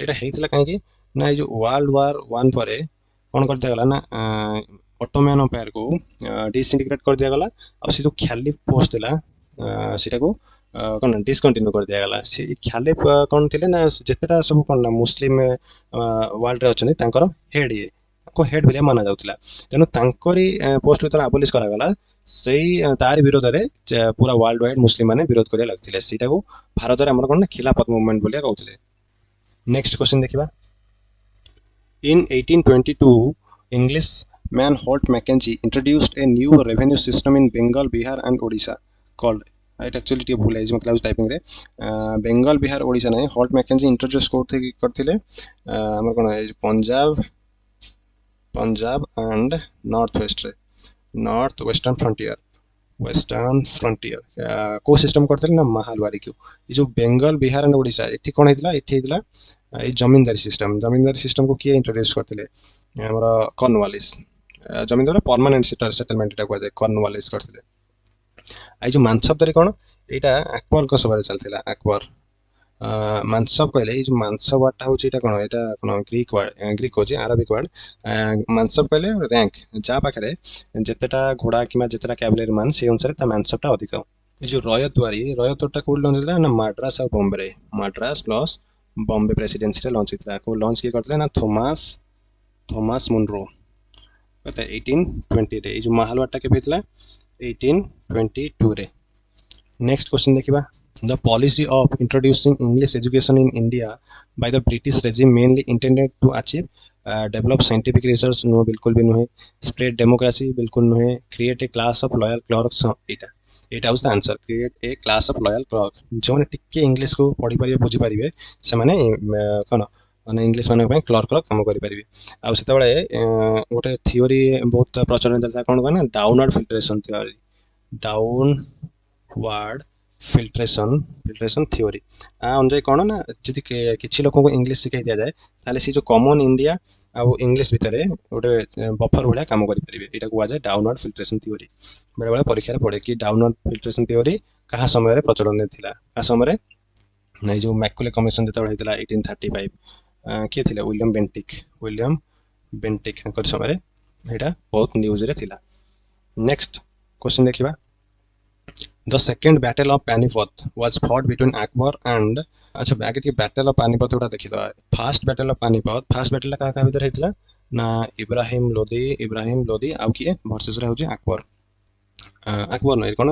Speaker 1: एटा हेतिला काहे कि ना ये जो वर्ल्ड वार 1 परे कोन कर दिया गला ना ऑटोमैन एम्पायर को डिसइंटीग्रेट कर दिया गला और से जो ख्याली पोस्ट दिला सेटा को कौन डिसकंटिन्यू कर दिया गला से ख्याली कौन थिले ना जेतेटा सब कौन ना मुस्लिम वर्ल्ड रे अछनी तांकर हेड ये को हेड भलिया माना जाउतला तेनु तांकरी पोस्ट उतर अबॉलिश करा गला सेही तार विरोध रे पूरा वर्ल्ड वाइड मुस्लिम माने विरोध करिया लागथिले सेटा को भारत रे हमर कोन ना खिलाफत मूवमेंट बोलिया कहउतले नेक्स्ट क्वेश्चन देखिबा इन 1822 Englishman Holt Mackenzie introduced a new revenue system in Bengal, Bihar and Odisha called it actually T भूल है मतलब टाइपिंग रे बेंगल बिहार ओडिशा नहीं हॉल्ट मैकेंजी इंट्रोड्यूस करथिले हमर कोन है Punjab and north western frontier को सिस्टम करथिले ना महालवारी को ये जो बेंगल बिहार एंड ओडिशा एठी कोन हेतिला एठी हेतिला ये जमींदारी सिस्टम को किए इंट्रोड्यूस करथिले हमरा कॉर्नवालिस जमींदार परमानेंट सेटलमेंट एटा कहै कॉर्नवालिस करथिले आई जो मानसब्दरी कोन एटा अकबर को सबारे चलथिला अकबर मानसब कहले ये जो मानसब वाटा होची एटा कोन एटा कोन ग्रीक होची अरबिक वर्ड मानसब कहले रैंक जा पाखरे जेतेटा घोड़ा किमा जेतेटा कैवलरी मान से अनुसार ता मानसबटा अधिक ये जो रयतटा कोड लॉन्च होता ना मद्रास और बॉम्बे रे मद्रास प्लस बॉम्बे प्रेसिडेंसी रे लॉन्च होता को लॉन्च किए करथिले ना थॉमस मुनरो कहता 1820 रे ये जो महालवाटा के भेतला 1822 रे नेक्स्ट क्वेश्चन देखिबा the policy of introducing English education in India by the British regime mainly intended to achieve develop scientific research no बिल्कुल भी नुहे स्प्रेड डेमोक्रेसी बिल्कुल नुहे create a class of loyal clerks एटा was the answer create a class of loyal clerk जो ने टिके English को पढ़ी परिबे बुझी परिबे से माने कोन माने इंग्लिश माने पे क्लर्क काम करि परिबे आ सेते बेले गोटे थ्योरी बहुत प्रचलन चलता कोन कोन downward filtration theory downward filtration theory अनुजाई कौन ना जदि किसी लोक इंग्लिश शिखाई दि जाए ताले सी जो कॉमन इंडिया आ इंग्लिश भितर गोटे बफर भाया काम करेंगे यहाँ कहुए डाउनवर्ड फिल्ट्रेशन थ्योरी बेले बेले परीक्षा पड़े कि डाउनवर्ड फिल्ट्रेशन थ्योरी क्या समय प्रचलन था क्या समय नहीं जो मैकुले कमिशन जो होता 1835 किए थे विलियम बेंटिक समय यहाँ बहुत न्यूज रे थिला नेक्स्ट क्वेश्चन देखिबा The second battle of Panipat was fought between Akbar and अच्छा आगे की battle of Panipat उड़ा देखी तो first battle of battle का भीतर हेतला ना इब्राहिम लोदी आउ किए वर्सेस रे होची अकबर नहीं कोन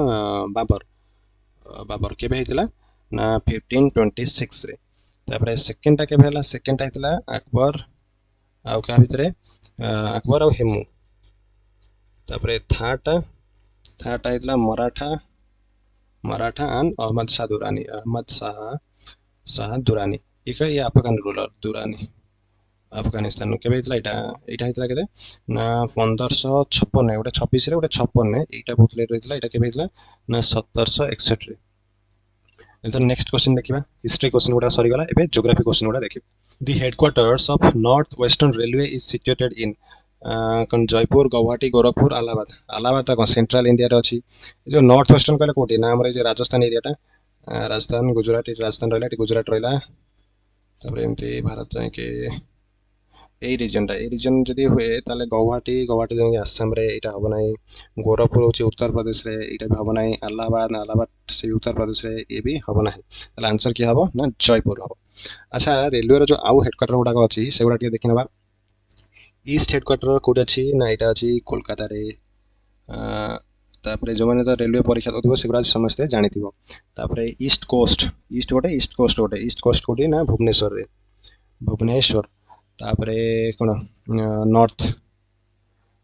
Speaker 1: बाबर केबे हेतला ना 1526 रे तापर सेकंड टा केबे हला सेकंड टा हेतला अकबर आउ का भीतर अकबर और हेमू तापर थर्ड टा हेतला मराठा एंड अहमद शाह दुरानी ये अफगान रूलर दुरानी अफगानिस्तान के केते ना 1556 गोटे 26 रे गोटे 56 एटा बहुत लेट रहितला एटा केबे हितला ना 1761 रे एतर नेक्स्ट क्वेश्चन देखिबा हिस्ट्री क्वेश्चन गुडा सरी गला एबे ज्योग्राफी क्वेश्चन गुडा देखिबा the headquarters of north western railway is situated in कौन जयपुर गुवाहाटी गोरखपुर आलाबाद कौन सेंट्रल इंडिया रे अछि जो नॉर्थ वेस्टर्न कहले कोठी ना हमरे जे राजस्थान एरिया राजस्थान गुजरात राजस्थान रहला गुजरात रहला तबरे एमती भारत जाय के ए रीजन जदी हुए ताले गुवाहाटी जाय आसाम रे एटा हो बनाई गोरखपुर होची उत्तर प्रदेश रे एटा भी हो बनाई आलाबाद से उत्तर प्रदेश रे ए भी हो बनाई ताले आंसर की हबो ना जयपुर हबो अच्छा रेलवे रो जो आउ हेडक्वार्टर गुडा को अछि से गुडा के देखिनबा ईस्ट हेडक्वार्टर कोड अच्छी ना यहाँ अच्छी कोलकाता रे तापर जो मैंने तो रेलवे परीक्षा दउथिबो सेगुड़ा समस्ते जानिथिबो। तापर ईस्ट कोस्ट गोटे ईस्ट कोस्ट कोठी ना भुवनेश्वर रे भुवनेश्वर। तापर कोन नॉर्थ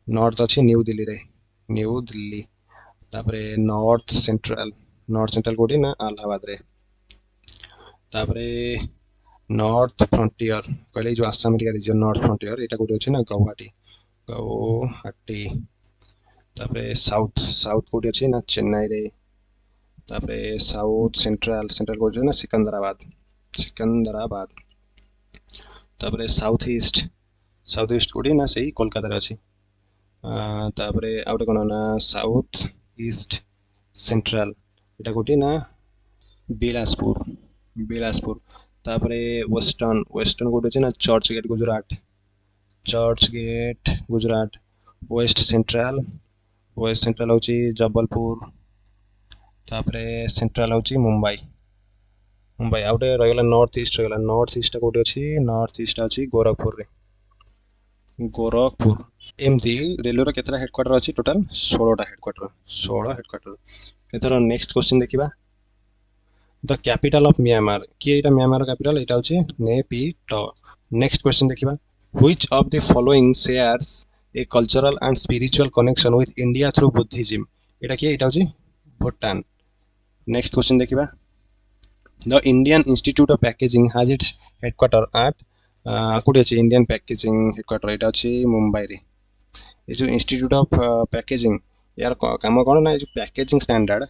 Speaker 1: नॉर्थ अछि न्यू दिल्ली रे न्यू दिल्ली। तापर नॉर्थ सेंट्रल कोठी ना इलाहाबाद रे। तापर नॉर्थ फ्रंटियर कहले जो आसाम रीजन नॉर्थ फ्रंटियर एटा कोठी अछि ना गौहाटी। तापर साउथ कोठी अछि ना चेन्नई रे। तापर साउथ सेंट्रल कोठी ना सिकंदराबाद। तापर साउथ ईस्ट कोठी ना सही कोलकाता रे अछि। तापर आउटे कोन ना साउथ ईस्ट सेंट्रल एटा कोठी ना बिलासपुर। तापर वेस्टर्न कोठी अछि ना Churchgate Gujarat. West central होची जबलपुर। तापर सेंट्रल होची मुंबई आउटे रहिगला नॉर्थ ईस्ट कोठी अछि नॉर्थ ईस्ट अछि गोरखपुर। एमती रेलवे केतरा हेडक्वार्टर अछि टोटल 16 टा हेडक्वार्टर। एथर नेक्स्ट क्वेश्चन देखिबा द कैपिटल ऑफ म्यांमार कि एटा म्यांमार कैपिटल एटा होची नेपिटो। नेक्स्ट क्वेश्चन देखिबा which of the following shares a cultural and spiritual connection with India through Buddhism एटा कि एटा होची भूटान। नेक्स्ट क्वेश्चन देखिबा the Indian institute of packaging has its headquarter at कोठी अछि इंडियन पैकेजिंग हेडक्वार्टर एटा अछि मुंबई रे। ये जो इंस्टीट्यूट ऑफ पैकेजिंग यार काम कोन ना जो पैकेजिंग स्टैंडर्ड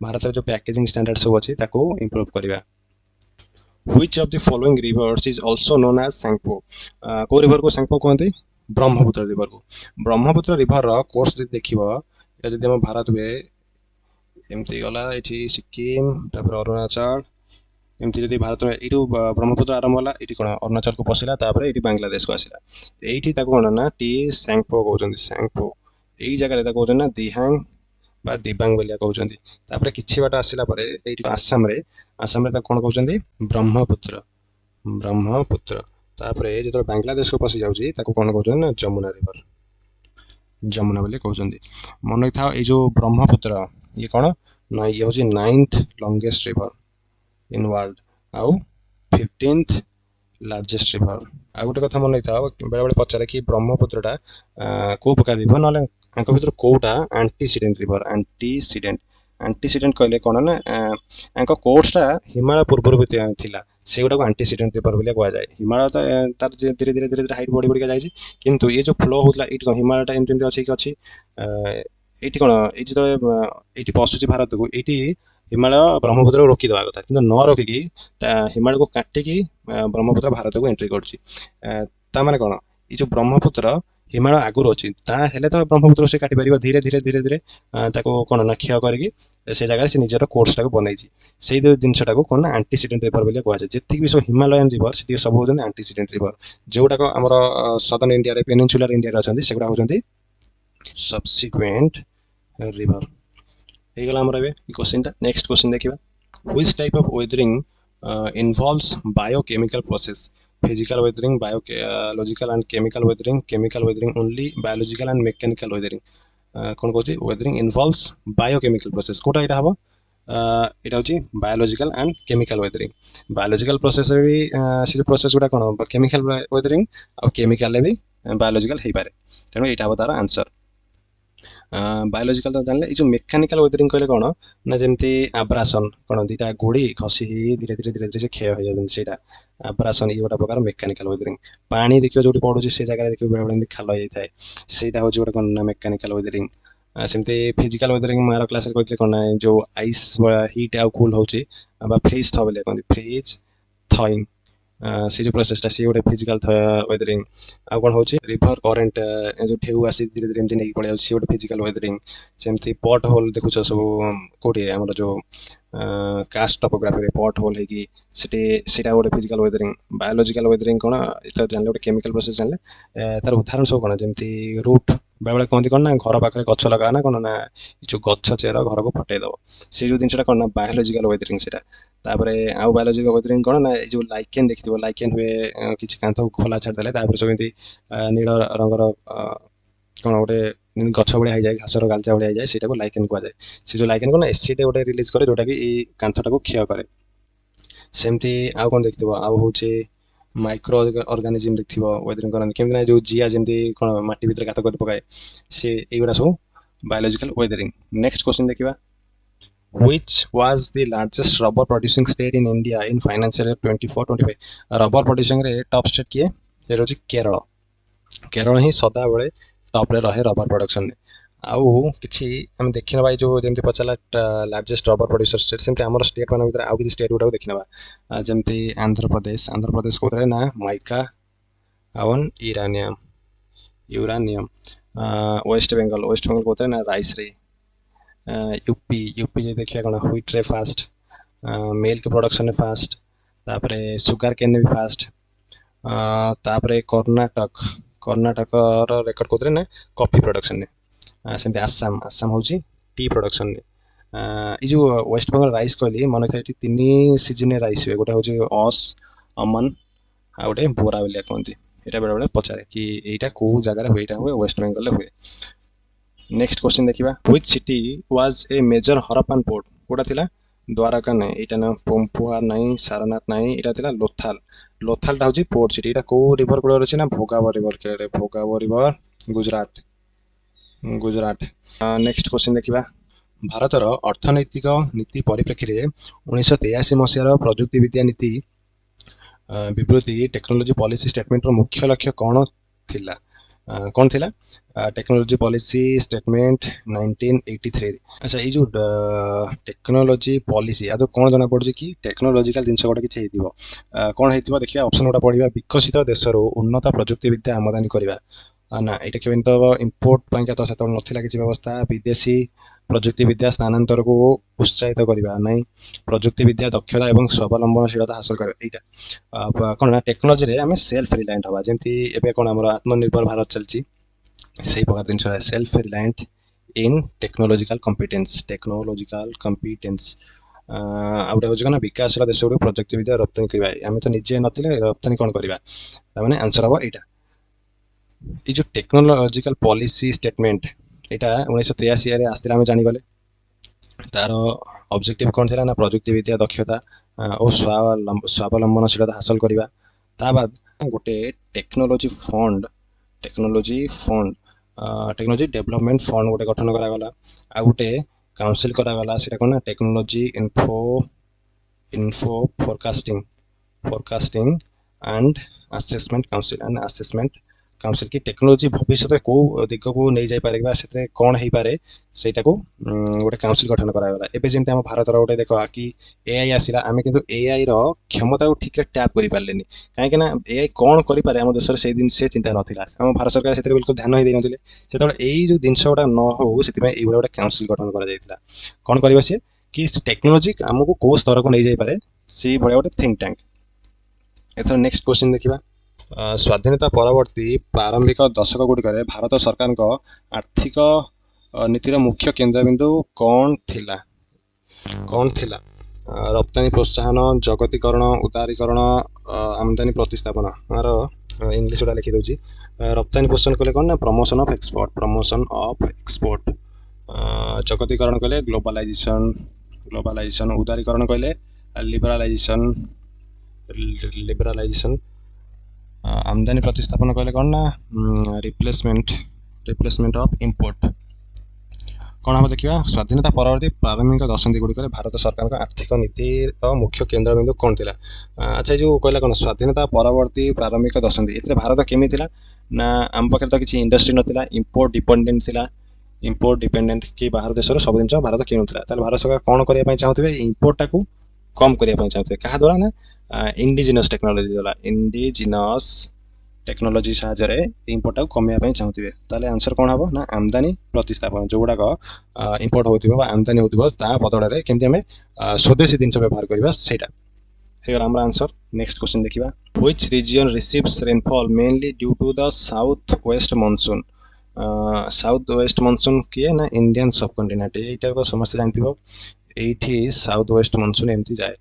Speaker 1: भारत रे जो पैकेजिंग स्टैंडर्ड सब अछि ताको इंप्रूव करबा। Which of the following rivers is also known as Sangpo? को रिवर को Sangpo कहते ब्रह्मपुत्र रिवर को। ब्रह्मपुत्र रिवर रो कोर्स जे देखिबो एटा जदि हम भारत में एमती गला एठी सिक्किम तापर अरुणाचल एमती जदि भारत में एटू ब्रह्मपुत्र आरंभ होला एठी कोन अरुणाचल को पसिला तापर एठी बांग्लादेश को आसिला एठी ताको कोन ना टी Sangpo कहउछन्ती Sangpo एई जगह रे ताको कहउछन ना दिहांग बा दिबांग बोलिया कहउछन्ती। तापर किछि बाट आसिला परे एठी आसाम रे ताको कोन कहउछन्ती ब्रह्मपुत्र। तापर जेतो बांग्लादेश को पसि जाउची ताको कोन कहउछन ना जमुना बोली कहउछन्ती। मन था ए जो ब्रह्मपुत्र ये कोन ना ये होची 9th longest river in world आउ 15th लार्जेस्ट रिवर। आ गोटे कथा मन था बेले बेले पचारे कि ब्रह्मपुत्रटा को प्रकार रिवर नले आंको भितर कोटा एंटीसीडेंट रिवर एंटीसीडेंट कहले कोन ना आंको कोर्सटा हिमालय पूर्व थिला सेगुडा को एंटीसीडेंट रिवर बोलिया कहआ जाय। हिमालय तो तार धीरे धीरे हाइट बढ़ी बढ़ी जायछि किंतु ये जो फ्लो होतला इट हिमालयटा एमती अछि कि अछि एटी कोन एटी तो एटी पसुची भारत को एटी हिमालय ब्रह्मपुत्र को रोकी देवा कथा किंतु न रोकी हिमालय को काटी की ब्रह्मपुत्र भारत को एंट्री करछि। ता माने कोन ई जो ब्रह्मपुत्र हिमालय आगुर अछि ता हेले तो ब्रह्मपुत्र से काटी परिबा धीरे धीरे ताको कोन ना क्षय करिकी से जगह से निजर कोर्सटा को बनाइछि सेई दो जिंसटा को कोन ना एंटीसीडेंट रिवर बोलिया कहआ जाय। जेति भी सब हिमालयन रिवर सेति सब होजन एंटीसीडेंट रिवर जोटा को हमर सदर्न इंडिया रे पेनिनसुलर इंडिया रे अछन्ती सेगुडा होजन्ती सबसिक्वेंट रिवर। हे गला हमर एबे क्वेश्चन टा। नेक्स्ट क्वेश्चन देखिबा which type of weathering involves biochemical process physical weathering biological and chemical weathering only biological and mechanical weathering कोन कहछि weathering involves biochemical process कोटा एटा हबो एटा होछि biological and chemical weathering। biological process रे भी से जो प्रोसेस गुडा कोन chemical weathering आ chemical रे भी biological हेइ पारे तेनो एटा हबो तार आंसर। बायोलॉजिकल तो जानले जो मेकानिकल वेदरिंग कहले कोन ना जेमती आब्रासन कोन दीटा गोडी खसी धीरे धीरे से क्षय हो जाय सेटा आब्रासन ई गोटा प्रकार मेकानिकल वेदरिंग। पानी देखियो जोटी पडुची से जगह देखियो बेले बेले खाल होई थाए सेटा हो जोटा कोन ना मेकानिकल वेदरिंग। सेमती फिजिकल वेदरिंग मार क्लास रे कहले कोन जो आइस हीट आ कूल होची बा फ्रीज थ बोले कोन फ्रीज थॉइंग से जो प्रोसेस ता से गोटे फिजिकल वेदरिंग। आ कोन होची रिवर करेंट जो ढेउ आसी धीरे धीरे एमती नेकी पळे से गोटे फिजिकल वेदरिंग। सेमती पॉट होल देखुछ सब कोठी हमर जो कास्ट टोपोग्राफी रे पॉट होल है कि सेटा गोटे फिजिकल वेदरिंग। बायोलॉजिकल वेदरिंग कोन एता जानले गोटे केमिकल प्रोसेस जानले तार उदाहरण सब कोन जेमती रूट बेले बेले कहंती कोन ना घर पाखरे गछ लगा ना कोन ना जो गछ चेर घर को फटै दबो से जो दिनसटा कोन ना बायोलॉजिकल वेदरिंग सेटा। तापरे आउ बायोलॉजिकल वेदरिंग कोन ना जो लाइकेन देखिथिबो लाइकेन हुए किछि कांथ खोला छाड़ देले तापर सब एमती नील रंगर कोन गोटे गछ भाया हो जाए घासर गालचा भाया हो जाए सेटा को लाइकेन कहुए से जो लाइकेन को एसिड गोटे रिलीज करे जोटा कि कांथटा को क्षय करे सेमती आउ कौन देखिए आउ हूँ माइक्रो ऑर्गेनिज्म देखिए वेदरिंग करते केमती जो जिया जमी कौन माटी भितर गात कर पकाए सी युवा सब बायोलॉजिकल वेदरिंग नेक्स्ट क्वेश्चन देखा which was the largest rubber producing state in India in financial year 24-25 rubber producing रे top state किए ये रोजी केरल केरल ही सदा बेले टॉप रे रहे रबर प्रोडक्शन ने आउ किछि हम देखिना भाई जो जेमती पचला लार्जेस्ट रबर प्रोड्यूसर स्टेट सेमती हमर स्टेट मान भीतर आउ किछि स्टेट गुडा देखिना जेमती आंध्र प्रदेश कोतरे ना माइका आवन यूरानियम वेस्ट बंगाल कोतरे ना राइस रे यूपी देखिए कौन व्हीट रे फास्ट मिल्क प्रोडक्शन रे फास्ट तापरे सुगर केन भी फास्ट तापरे कर्णाटक रेकर्ड कोतरे ना कॉफी प्रोडक्शन ने सेमती आसाम होची टी प्रोडक्शन ने ये जो वेस्ट बंगाल राइस कहली मन था ये 3 सीजन राइस हुए गोटे हूँ अस अमन आ गोटे बोरा बोलिया कहते यहाँ बेले बेले पचारे कि यहाँ कौ जगार हुए हुए वेस्ट बंगाल हुए नेक्स्ट क्वेश्चन देखिबा which city was a major Harappan port कोटा थिला द्वारका नै एटा ना पंपुआर नै सारनाथ नै एटा थिला लोथाल टा होची पोर्ट सिटी एटा को रिवर कोड अछि ना भोगावर रिवर गुजरात नेक्स्ट क्वेश्चन देखिबा भारतर अर्थनैतिक नीति परिप्रेक्षी रे 1983 मसियार प्रजुक्ति विद्या नीति विवृति टेक्नोलॉजी पॉलिसी स्टेटमेंट रो मुख्य लक्ष्य कोन थिला टेक्नोलॉजी पॉलिसी स्टेटमेंट 1983 अच्छा ये जो टेक्नोलॉजी पॉलिसी आ कौन जना पड़े कि टेक्नोलॉजिकल जिनस गोटे किसी कौन होता देखिए ऑप्शन गोटा पढ़ा विकसित देशर उन्नत प्रजुक्ति विद्या आमदानी करवा ना ये केवल तो इम्पोर्ट पाइका तो से नाला किसी व्यवस्था विदेशी प्रजुक्ति विद्या स्थानांतर को उत्साहित करवा ना प्रजुक्ति विद्या दक्षता और स्वावलंबनशीलता हासिल कर यहाँ कौन टेक्नोलॉजी आम सेल्फ रिलायंट हवा जमी एवं कौन आम आत्मनिर्भर भारत चलती से प्रकार जिन सेल्फ रिलायंट इन टेक्नोलॉजिकल कॉम्पिटेंस आउटे हूँ ना विकासशील देश गुड़ प्रजुक्ति विद्या रप्तानी करवा आम तो निजे नथिले रप्तानी कौन करवा मैंने आंसर हम यहाँ ये जो टेक्नोलॉजिकल पॉलिसी स्टेटमेंट यहाँ 1983 आसला आम जानीगले तार ऑब्जेक्टिव कौन थी ना प्रजुक्ति विद्या दक्षता और स्वावलंबनशीलता हासिल करवा ता बाद गोटे टेक्नोलॉजी डेवलपमेंट फंड गोटे गठन करागला आ गोटे काउंसिल करागला सेटा कोन technology info forecasting and assessment council की टेक्नोलॉजी भविष्य को दिग को नहीं जाई पारे से कौन हो पारे सेटा को गोटे काउंसिल गठन करागला एबे जेमते हम भारत गोटे देख कि एआई आसिला आमे किंतु एआई रो क्षमता को ठीक टैप करि पारलेनी काहे ना एआई कौन करि पारे हम देश से दिन से चिंता नथिला हम भारत सरकार से बिल्कुल ध्यान ही दे नथिले सेतबे एई जो जिनस गोटा न हो सेति में एई गोटे काउंसिल गठन करा जायतिला कौन करबा से कि टेक्नोलॉजी हमको को स्तर को नहीं जाई पारे से बडा गोटे थिंक टैंक एथर नेक्स्ट क्वेश्चन देखिबा स्वाधीनता परवर्ती प्रारंभिक दशक गुड़िक भारत सरकार आर्थिक नीतिर मुख्य केन्द्रबिंदु कौन थिला रप्तानी प्रोत्साहन जगतीकरण उदारीकरण आमदानी प्रतिस्थापन यार इंग्लिश गुड़ा लिखी दूसरी रप्तानी प्रोत्साहन कले कौन ना प्रमोशन ऑफ एक्सपोर्ट जगतीकरण कले ग्लोबलाइजेशन उदारीकरण कले लिबरालाइजेशन आमदानी प्रतिस्थापन कहले कौन ना रिप्लेसमेंट ऑफ इंपोर्ट कौन हम देखा स्वाधीनता परवर्ती प्रारंभिक दशंधि गुड़िक भारत सरकार आर्थिक नीतिर मुख्य केन्द्रबिंदु कौन थी अच्छा जो कहला कौन स्वाधीनता परवर्ती प्रारंभिक दशंधि ए भारत केमी ना आम पाखे तो किसी इंडस्ट्री नाला इंपोर्ट डिपेंडेंट कि बाहर देश सब जिन भारत किणुला भारत सरकार कौन करने चाहते इंपोर्टा को कम करने चाहते क्या द्वारा ना इंडिजिनस टेक्नोलॉजी साहाय्य इंपोर्टा को कमेवाई चाहते हैं आंसर कौन हम ना आमदानी प्रतिस्थापन जो गुड़ाक इंपोर्ट हो आमदानी हो बदल केमती आम स्वदेशी जिन व्यवहार करवा सेटा आम आंसर नेक्स्ट क्वेश्चन देखा which region receives rainfall mainly due to the south west monsoon किए ना इंडियन सबकंटिनेंट यहाँ तो समस्त जानते ये साउथ वेस्ट मानसून एमती जाए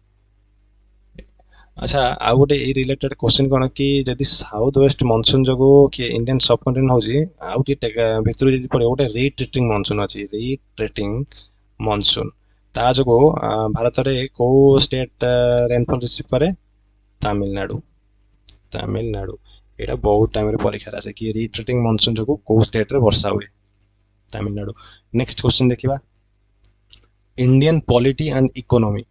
Speaker 1: अच्छा आउ गोटे ए रिलेटेड क्वेश्चन कौन कि जदि साउथ वेस्ट मनसून जो कि इंडियन सबकंटिनेंट होची आउ भितर जदि पड़े गोटे रिट्रीटिंग मनसून अच्छी रिट्रीटिंग मनसून ता जो भारत में कौ स्टेट रेनफॉल रिसीव करे तमिलनाडु तमिलनाडु यहाँ बहुत टाइम परीक्षा आसे कि रिट्रीटिंग मनसून जो कौ स्टेट रे वर्षा हुए तमिलनाडु। नेक्स्ट क्वेश्चन देखिबा इंडियन पॉलिटी एंड इकोनॉमी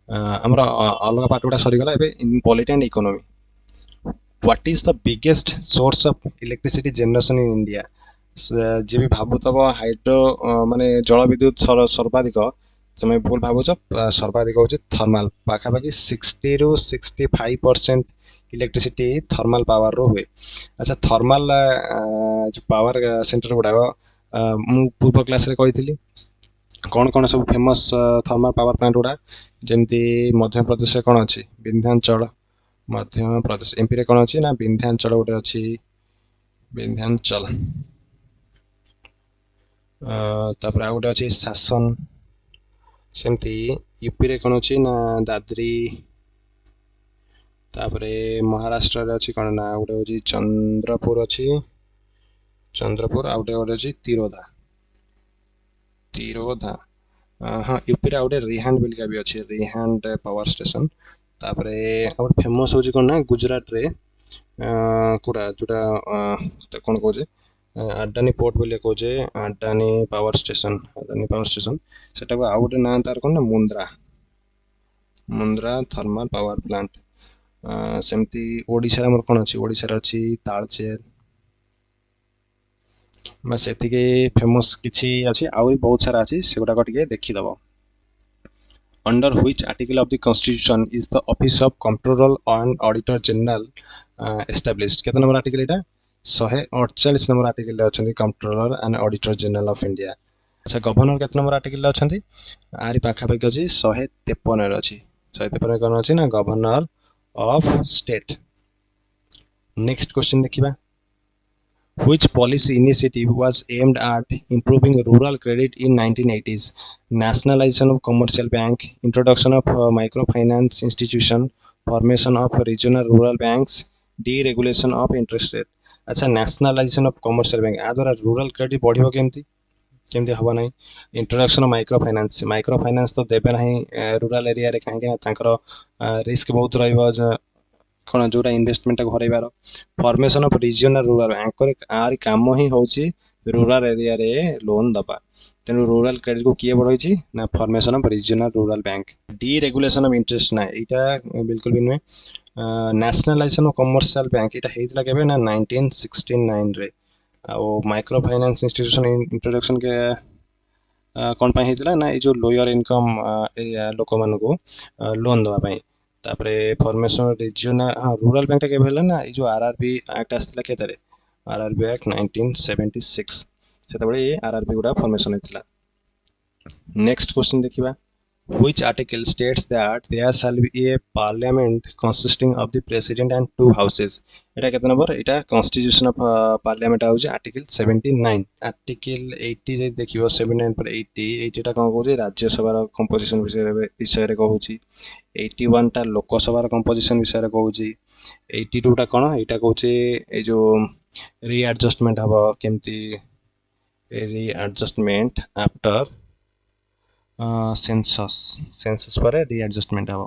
Speaker 1: आमर अलग पार्ट गुड़ा सरीगला in polity and economy what is the biggest source of electricity generation in India जी भी भावुव हाइड्रो माने जल विद्युत सर्वाधिक तुम्हें भूल भावुच सर्वाधिक हूँ थर्माल पाखापाखि 60 ରୁ 65% इलेक्ट्रिसिटी थर्माल पावर रो हुए। अच्छा थर्माल जो पावर सेंटर गुड़ाक मु पूर्व क्लास रे कही कौन कौन सब फेमस थर्माल पावर प्लांट गुड़ा जमती मध्य प्रदेश कौन अच्छी विंध्याचल मध्य प्रदेश एमपी रे कौन अच्छी ना विंध्याचल गोटे अच्छी विंध्याचल तापर आ गोटे अच्छी शासन सेमती यूपी रे कौन अच्छी ना दादरी तापरे महाराष्ट्र रे अच्छी कौन ना गोटे अच्छी चंद्रपुर अच्छी चंद्रपुर आ गोटे अच्छी तिरोधा तिरोधा हाँ यूपी रे गोटे रिहांड बिल्का भी अच्छी रिहांड पावर स्टेशन तापरे गोटे फेमस हूँ कौन ना गुजरात रे कौटा जोटा कौन कहे आडानी पोर्ट बोले कहे आडानी पावर स्टेशन सेटा आउ गोटे ना तार कौन ना Mundra Mundra thermal power plant सेमती ओडिशा रे कौन अच्छी ओडिशा रे अच्छी तालचेर बस एतिके फेमस किछि अछि आउरी बहुत सारा अछि सेगुडा टिके देखिदब। Under which article of the Constitution is the Office of Comptroller and Auditor General established? केतना नंबर आर्टिकल एटा 148 नंबर आर्टिकल अछंती controller and auditor general of India. अच्छा गवर्नर केतना नंबर आर्टिकल अछंती आरी पाखा पाखी अछि 153 रे अछि 153 कोन अछि ना governor of state. Next question देखिबा Which policy initiative was aimed at improving rural credit in 1980s? Nationalization of commercial bank, introduction of microfinance institution, formation of regional rural banks, deregulation of interest rate. अच्छा nationalization of commercial bank आ द्वारा rural credit बढ़िबो केमती केमती हबो नै introduction micro finance तो देबे नै rural area रे काहे कि तांकर रिस्क बहुत रहइबो कौन जोटा इन्वेस्टमेंट घरइबार formation of regional rural bank आर काम ही होची रूरल एरिया रे लोन दबा तेणु रूरल क्रेडिट को किए बढ़ाई ना formation of regional rural bank. D regulation of interest ना यहाँ बिल्कुल भी नुहे नेशनलाइजेशन ऑफ कमर्शियल बैंक यहाँ होता केबे ना 1969 रे माइक्रो फाइनेंस इंस्टीट्यूशन इंट्रोडक्शन के कौन पाई होता ना ये जो लोअर इनकम एरिया लोक मानू लोन दवाई तापरे फॉर्मेशन रीजनल हाँ रूरल बैंक के ना ये जो आरआरबी एक्ट आसला केतारे आरआरबी एक्ट 1976 सेतबे आरआरबी गुडा फॉर्मेशन होता। नेक्स्ट क्वेश्चन देखिबा which article states that there shall be a parliament consisting of the president and two houses? एटा केतना number Etah constitution of parliament आउछ article 79 article 80 जे देखिबो 79 पर 80 टा कोन कहूची राज्य सभा रो composition विषय रे कहूची 81 टा लोक सभा रो कंपोजिशन विषय रे कहूची 82 टा कोन एटा कहूची ए जो रीएडजस्टमेंट हबो केमती रीएडजस्टमेंट आफ्टर सेंसस पर रीएडजस्टमेंट हम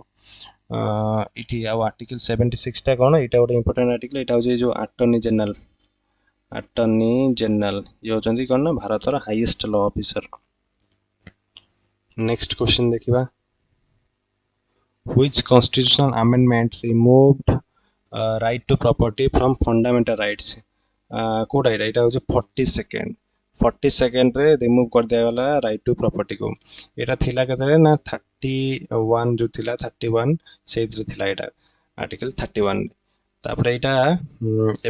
Speaker 1: इठी आर्टिकल 76 टा कोन एटा गोटे इंपोर्टेंट आर्टिकल एटा हो जो अटॉर्नी जनरल ये होचंदी कोन ना भारत रो highest law officer. Next question देखिबा which constitutional amendment removed right to property from fundamental rights कोडा एटा हो 42nd रे रिमूव कर दिया गला राइट टू प्रॉपर्टी को एटा थिला केतरे ना 31 जो थिला 31 सेइत्र थिला एटा आर्टिकल 31 तापरे एटा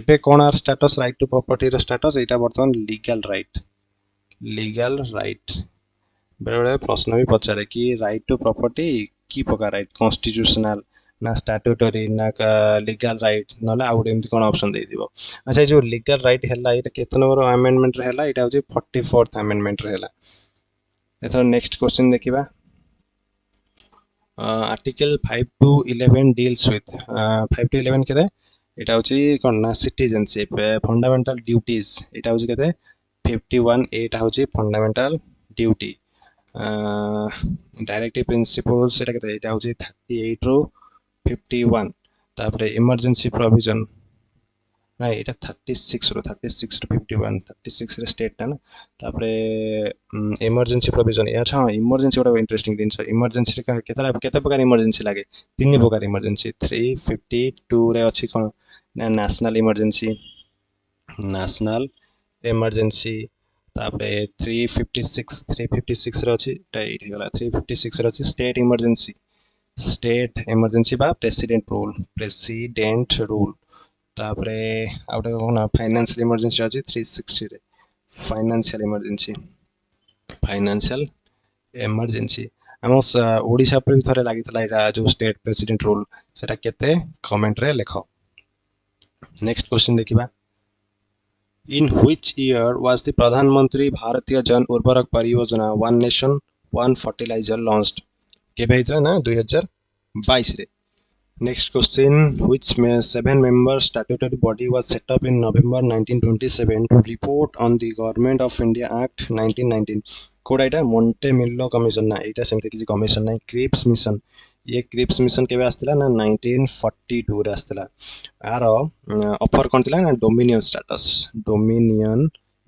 Speaker 1: एबे कोन आर स्टेटस राइट टू प्रॉपर्टी रो स्टेटस एटा वर्तमान लीगल राइट बेले प्रश्न भी पचारे कि राइट टू प्रॉपर्टी की प्रकार राइट कॉन्स्टिट्यूशनल ना स्टैट्यूटरी ना लीगल राइट नले आउट एमती कोन ऑप्शन दे दिबो। अच्छा जो लीगल राइट हैला एटा केते नंबर अमेंडमेंट रे हैला एटा होची 44th अमेंडमेंट रे हैला। एथर नेक्स्ट क्वेश्चन देखिबा article 5 to 11 deals with 5 to 11 केते एटा होची कोन ना सिटीजनशिप फंडामेंटल ड्यूटीज एटा होची केते 51 एटा होची फंडामेंटल ड्यूटी डायरेक्टिव प्रिंसिपल्स एटा केते एटा होची 38 रो 51 तापरे इमरजेंसी प्रोविजन नहीं एटा 36 रो 51 36 रे स्टेट टा ना तापरे इमरजेंसी प्रोविजन अच्छा इमरजेंसी गोटा इंटरेस्टिंग दिन इमरजेंसी केते प्रकार इमरजेंसी लागे तीन प्रकार इमरजेंसी 352 रे अछि कोन ना नेशनल इमरजेंसी तापरे 356 रे अछि टा एठी गला 356 रे अछि स्टेट इमरजेंसी बा प्रेसिडेंट रूल तापरे आउटे कोना फाइनेंशियल इमरजेंसी अछि 360 रे फाइनेंशियल इमरजेंसी हम ओडिशा पर भी थरे लागितला एटा जो स्टेट प्रेसिडेंट रूल सेटा केते कमेंट रे लेखो नेक्स्ट क्वेश्चन देखिबा in which year was the Pradhan Mantri Bharatiya Jan Urvarak Pariyojana one nation one fertiliser launched केबे हितला ना 2022 रे Next question, which 7-member statutory body was set up in November 1927 to report on the Government of India Act 1919? कोड आइटा मोंटेमिल्लो commission ना एटा सेमते किसी कमिशन ना क्रिप्स मिशन ये क्रिप्स मिशन केबे आस्तिला ना 1942 रे आस्तिला आर ऑफर कोन तिला ना डोमिनियन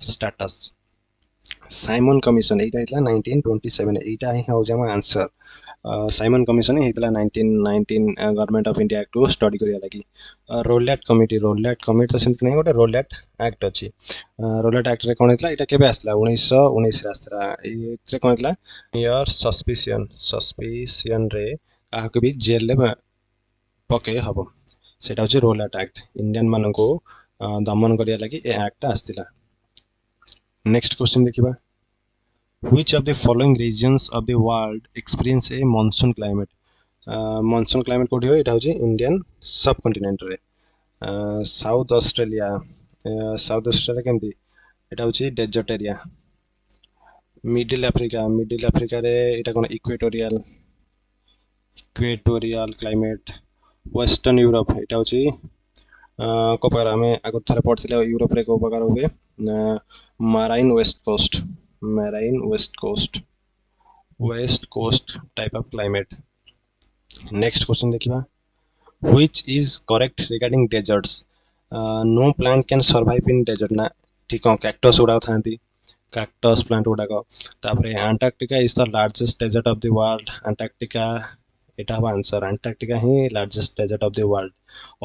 Speaker 1: स्टेटस साइमन कमिशन एटा हितला 1927 एटा ही हो जामा आंसर साइमन कमिशन हितला 1919 गवर्नमेंट ऑफ इंडिया एक्ट को स्टडी करिया लागि रोलेट कमिटी तो सेमति नै गोटे रोलेट एक्ट अछि रोलेट एक्ट रे कोन हितला एटा केबे आस्ला 1919 रे आस्ला एत्रे कोन हितला ईयर सस्पिशियन रे काहको भी जेल ले पके हबो सेटा होछि रोलेट एक्ट इंडियन मानको दमन करिया लागि ए एक्ट आस्तिला नेक्स्ट क्वेश्चन देखिबा Which of the following regions of the world experience a monsoon climate? Monsoon climate कोठी हो इटा होची इंडियन सबकंटिनेंट रे साउथ ऑस्ट्रेलिया केमती इटा होची डेजर्ट एरिया मिडिल अफ्रीका रे इटा कोन इक्वेटोरियल क्लाइमेट वेस्टर्न यूरोप इटा होची को प्रकार हमें आगु थरे पढ़थिले यूरोप रे को प्रकार हुए marine west coast type of climate next question देखिबा which is correct regarding deserts no plant can survive in desert ना ठीक है cactus उड़ा थांती cactus plant उड़ा को तापरे Antarctica is the largest desert of the world Antarctica एटा हवा answer Antarctica he largest desert of the world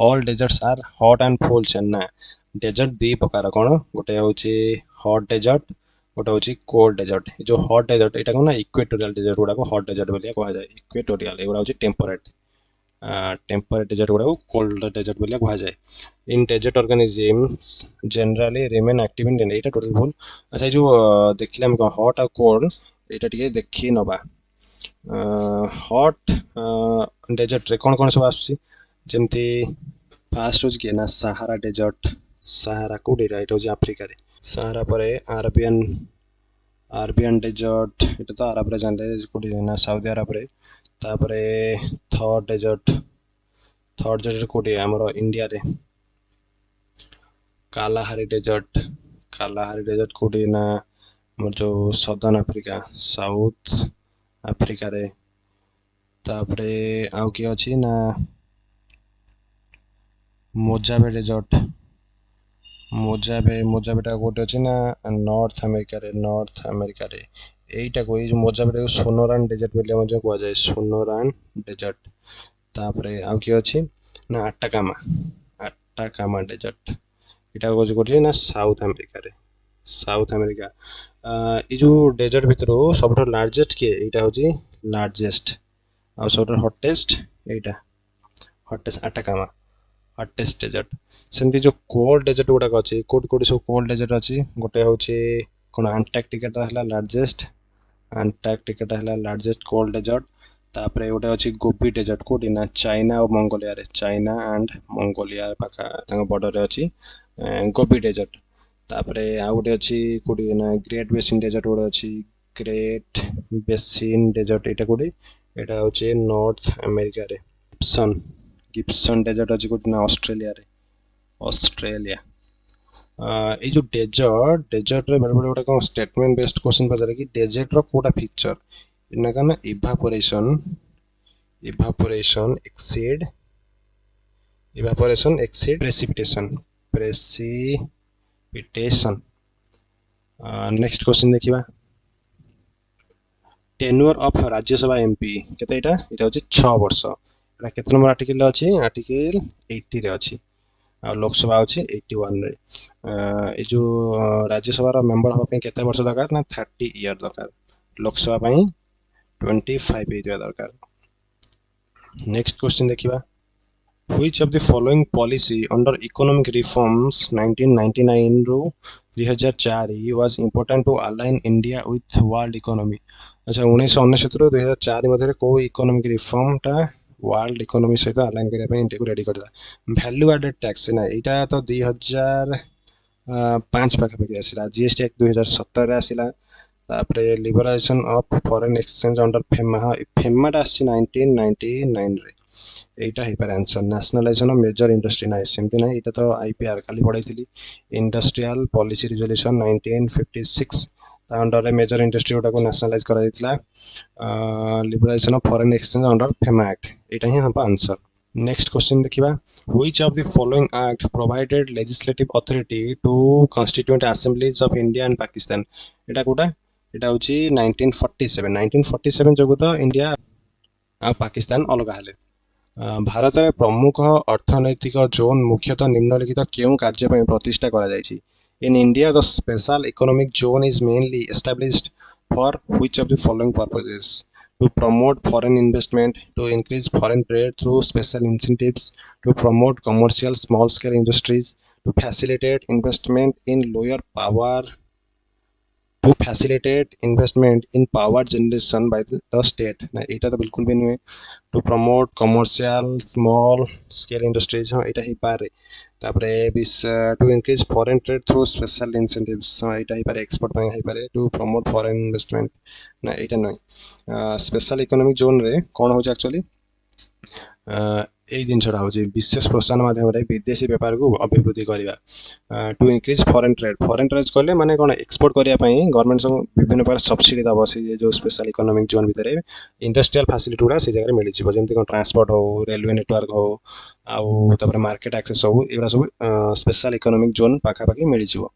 Speaker 1: all deserts are hot and cold ना desert दी प्रकार कोन गोटे होची हॉट डेजर्ट गोटे होची कोल्ड डेजर्ट जो हॉट डेजर्ट एटा कोन ना इक्वेटोरियल डेजर्ट गुडा को हॉट डेजर्ट बोलिया कहा जाय इक्वेटोरियल एगुडा होची टेम्परेट डेजर्ट गुडा को कोल्ड डेजर्ट बोलिया कहा जाय in desert organisms generally remain active in एटा टोटल भूल अच्छा जो देखिले हम हॉट और कोल्ड एटा टिके देखि नबा हॉट डेजर्ट रे कोन सब आसी जेमती फास्ट होची के ना सहारा डेजर्ट सहारा कोडी राइट होची अफ्रीका रे सहारा परे अरबियन डेजर्ट एटा तो अरब रे जानले कोडी ना सऊदी अरब रे तापरे थर डेजर्ट कोडी हमरो इंडिया रे कालाहारी डेजर्ट कोडी ना हमर जो साउथ अफ्रीका रे तापरे आउ की अछि ना मोजाबे डेजर्ट मोजाबेटा गोटे अछि ना नॉर्थ अमेरिका रे एटा कोई जो मोजाबेटा को सोनोरान डेजर्ट बोले मजे को जाय सोनोरान डेजर्ट तापरे आउ की अछि ना अट्टाकामा डेजर्ट एटा को जो ना साउथ अमेरिका ई जो डेजर्ट भितरो सबटा लार्जेस्ट के एटा होची लार्जेस्ट आ सबटा हॉटेस्ट अट्टाकामा हॉटेस्ट डेजर्ट सेमती जो कोल्ड डेजर्ट गुडा अछि कोड सब कोल्ड डेजर्ट अछि गोटे होची कोन अंटार्कटिका हला लार्जेस्ट कोल्ड डेजर्ट तापरे गोटे अछि गोबी डेजर्ट कोडी ना चाइना और मंगोलिया पाखा तांग बॉर्डर रे अछि गोबी डेजर्ट तापरे आ गोटे अछि कोडी ना ग्रेट बेसिन डेजर्ट गोटे अछि ग्रेट बेसिन डेजर्ट एटा कोडी एटा होचे नॉर्थ अमेरिका रे गिब्सन गिब्सन डेजर्ट अछि कोन ऑस्ट्रेलिया रे ऑस्ट्रेलिया ये जो डेजर्ट रे बड़े बड़े कोन स्टेटमेंट बेस्ड क्वेश्चन पचारे कि डेजर्ट रो कोटा फीचर इना का ना evaporation exceed precipitation next question देखिबा टेन्योर ऑफ राज्यसभा एमपी केते एटा होची 6 वर्ष एटा केते नंबर आर्टिकल रे अछि आर्टिकल 80 रे अछि आ लोकसभा अछि 81 रे ए जो राज्यसभा रो मेंबर होबा पे केते वर्ष दरकार ना 30 इयर दरकार लोकसभा पई 25 हेतिबा दरकार नेक्स्ट क्वेश्चन देखिबा Which of the following policy under economic reforms 1999 ରୁ 2004 was important to align India with world economy अच्छा 1999 ରୁ 2004 ମଧ୍ୟରେ କୋଉ ଇକୋନୋମିक रिफॉर्म ଟା वर्ल्ड इकोनॉमी सहित अलाइन करिया पे इंडिया को रेडी करला वैल्यू एडेड टैक्स ना एटा तो 2005 पाखा पाखी आसिला जीएसटी एक्ट 2017 रे आसिला तापरे liberalisation of foreign exchange under FEMA टा आसी 1999 रे एटा हे पर answer nationalisation of major industry ना सेमती ना एटा तो आईपीआर खाली पढाइथिली इंडस्ट्रियल पॉलिसी रिजोल्यूशन 1956 ता अंडर रे मेजर इंडस्ट्री गोटा को नेशनलाइज करा दितला liberalisation of foreign exchange under FEMA act एटा ही हम आंसर नेक्स्ट क्वेश्चन देखिबा which of the following act provided legislative authority to constituent assemblies of India and Pakistan एटा कोटा एटा होची 1947 जोगु तो इंडिया आ पाकिस्तान अलग हाले भारत में प्रमुख अर्थनैतिक जोन मुख्यतः निम्नलिखित क्यों कार्य पर प्रतिष्ठा करा जायछि in India the special economic zone is mainly established for which of the following purposes to promote foreign investment, to increase foreign trade through special incentives, to promote commercial small scale industries, to facilitate investment in lower power to facilitate investment in power generation by the state ना एटा तो बिल्कुल भी नहीं है to promote commercial small scale industries हाँ एटा ही पारे तापरे बिस to increase foreign trade through special incentives हाँ एटा ही पारे export ପାଇଁ ही पारे to promote foreign investment ना एटा नहीं special economic zone रे कौन हो एक्चुअली এই জিনিসটা হচ্ছে বিশেষ প্রোৎসাহন মাধ্যমে বিদেশী বেপারକୁ অভিবৃদ্ধি କରିବା টু ইনক্রিজ ফরেন ট্রেড কলে মানে কোন এক্সপোর্ট করিয়া ପାଇଁ গভर्नमेंट सब विभिन्न प्रकार सब्सिडी दबो से जो स्पेशल इकोनॉमिक जोन भितरे इंडस्ट्रियल फैसिलिटी गुडा से जगह मिली छिबो जेमति कोन ट्रांसपोर्ट हो रेलवे नेटवर्क हो आउ तपर मार्केट एक्सेस हो एबरा सब स्पेशल इकोनॉमिक जोन पाखा पाखी मिली छिबो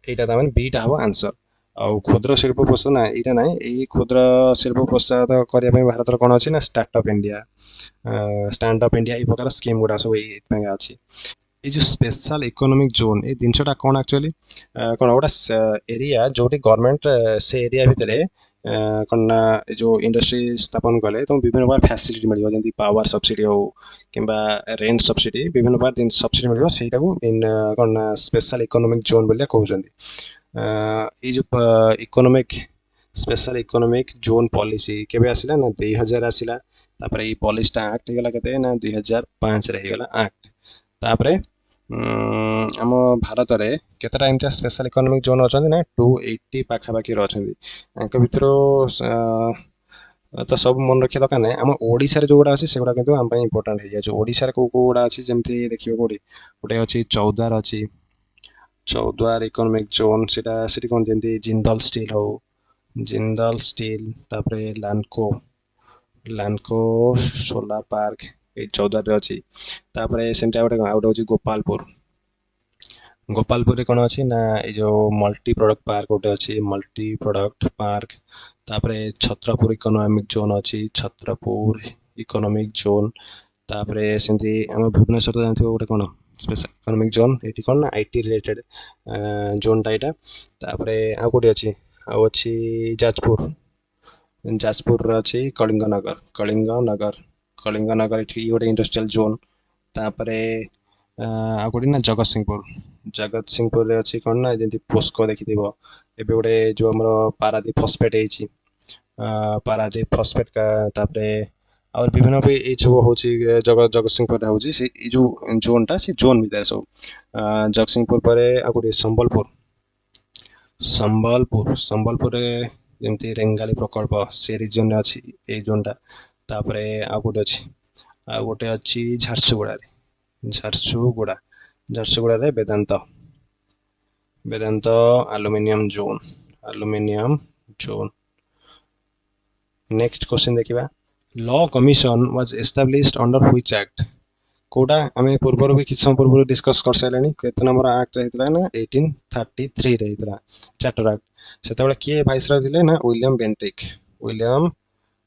Speaker 1: एटा त माने बीटा हो आंसर आउ क्षुद्र शिल्प प्रोत्साहन ना एटा ना ए क्षुद्र शिल्प प्रोत्साहन करिया ପାଇଁ भारत कोन अछि ना स्टार्टअप इंडिया ए प्रकार स्कीम गुडा सब ए अछि ए जो स्पेशल इकोनॉमिक जोन ए दिनसटा कोन एक्चुअली कोन ओटा एरिया जोटी गवर्नमेंट से एरिया भितरे कोन जो इंडस्ट्री स्थापन कले तो विभिन्न प्रकार फैसिलिटी मिलिबो जेंति पावर सब्सिडी हो किबा रेंट सब्सिडी विभिन्न प्रकार दिन सब्सिडी मिलिबो सेटा को इन कोन स्पेशल इकोनॉमिक जोन बोले कहउजंदी ये जो economic special economic zone policy केबे आसिला ना 2000 आसिला तापरे ई पॉलिसी टा एक्ट हेगला केते ना 2005 रे हेगला एक्ट तापरे हम भारत रे केतरा एमता स्पेशल इकोनॉमिक जोन अछन ना 280 पाखा बाकी रहछन अंक भितरो तो सब मन रखिया दरकार नै हम ओडिसा रे जोडा अछि सेगुडा किंतु हम पई इंपोर्टेंट हे जाय ओडिसा रे कोडा अछि जेमति देखियो कोडी गोटे अछि चौदार अछि चौद्वार इकोनॉमिक जोन सेटा सिटी कोन जेंति जिंदल स्टील तापरे लानको सोलर पार्क ए चौदार रे अछि तापरे सेमटा गोटे आउट होछि गोपालपुर रे कोन अछि ना ए जो मल्टी प्रोडक्ट पार्क गोटे अछि मल्टी प्रोडक्ट पार्क तापरे छत्रपुर इकोनॉमिक जोन अछि छत्रपुर इकोनॉमिक जोन तापरे सेंति हम भुवनेश्वर जानथिबो गोटे कोन स्पेशल इकोनॉमिक जोन एटी कोन ना आईटी रिलेटेड जोन टाइटा तापरे आ कोटी अछि आ अछि जाजपुर रे अछि कलिंगनगर एठी गोटे इंडस्ट्रियल जोन तापरे आ कोटी ना जगतसिंहपुर रे अछि कोन ना जेंति पोस्को देखिदिबो एबे गोटे जो हमरो पारादीप फॉस्फेट एछि पारादीप फॉस्फेट का तापरे और विभिन्न भी ए सब होची जगतसिंहपुर होची से ए जो जोन टा से जोन भीतर सब जगतसिंहपुर परे आ कोटी संबलपुर रे ଯେମିତି ରେଙ୍ଗାଲି ପ୍ରକଳ୍ପ ସେ ରିଜନରେ ଅଛି ଏଇ ଜୋନଟା। ତାପରେ ଆଉ ଗୋଟେ ଅଛି ଝାରସୁଗୁଡ଼ାରେ Vedanta aluminium zone. Next question देखिबा law commission was established under which act. कोडा आमे पूर्वर भी किछ पूर्वर डिस्कस कर साइलानी केते नंबर एक्ट रहितला ना 1833 रहितला चार्टर एक्ट। सेतेबेले किए वाइसरॉय थिले ना विलियम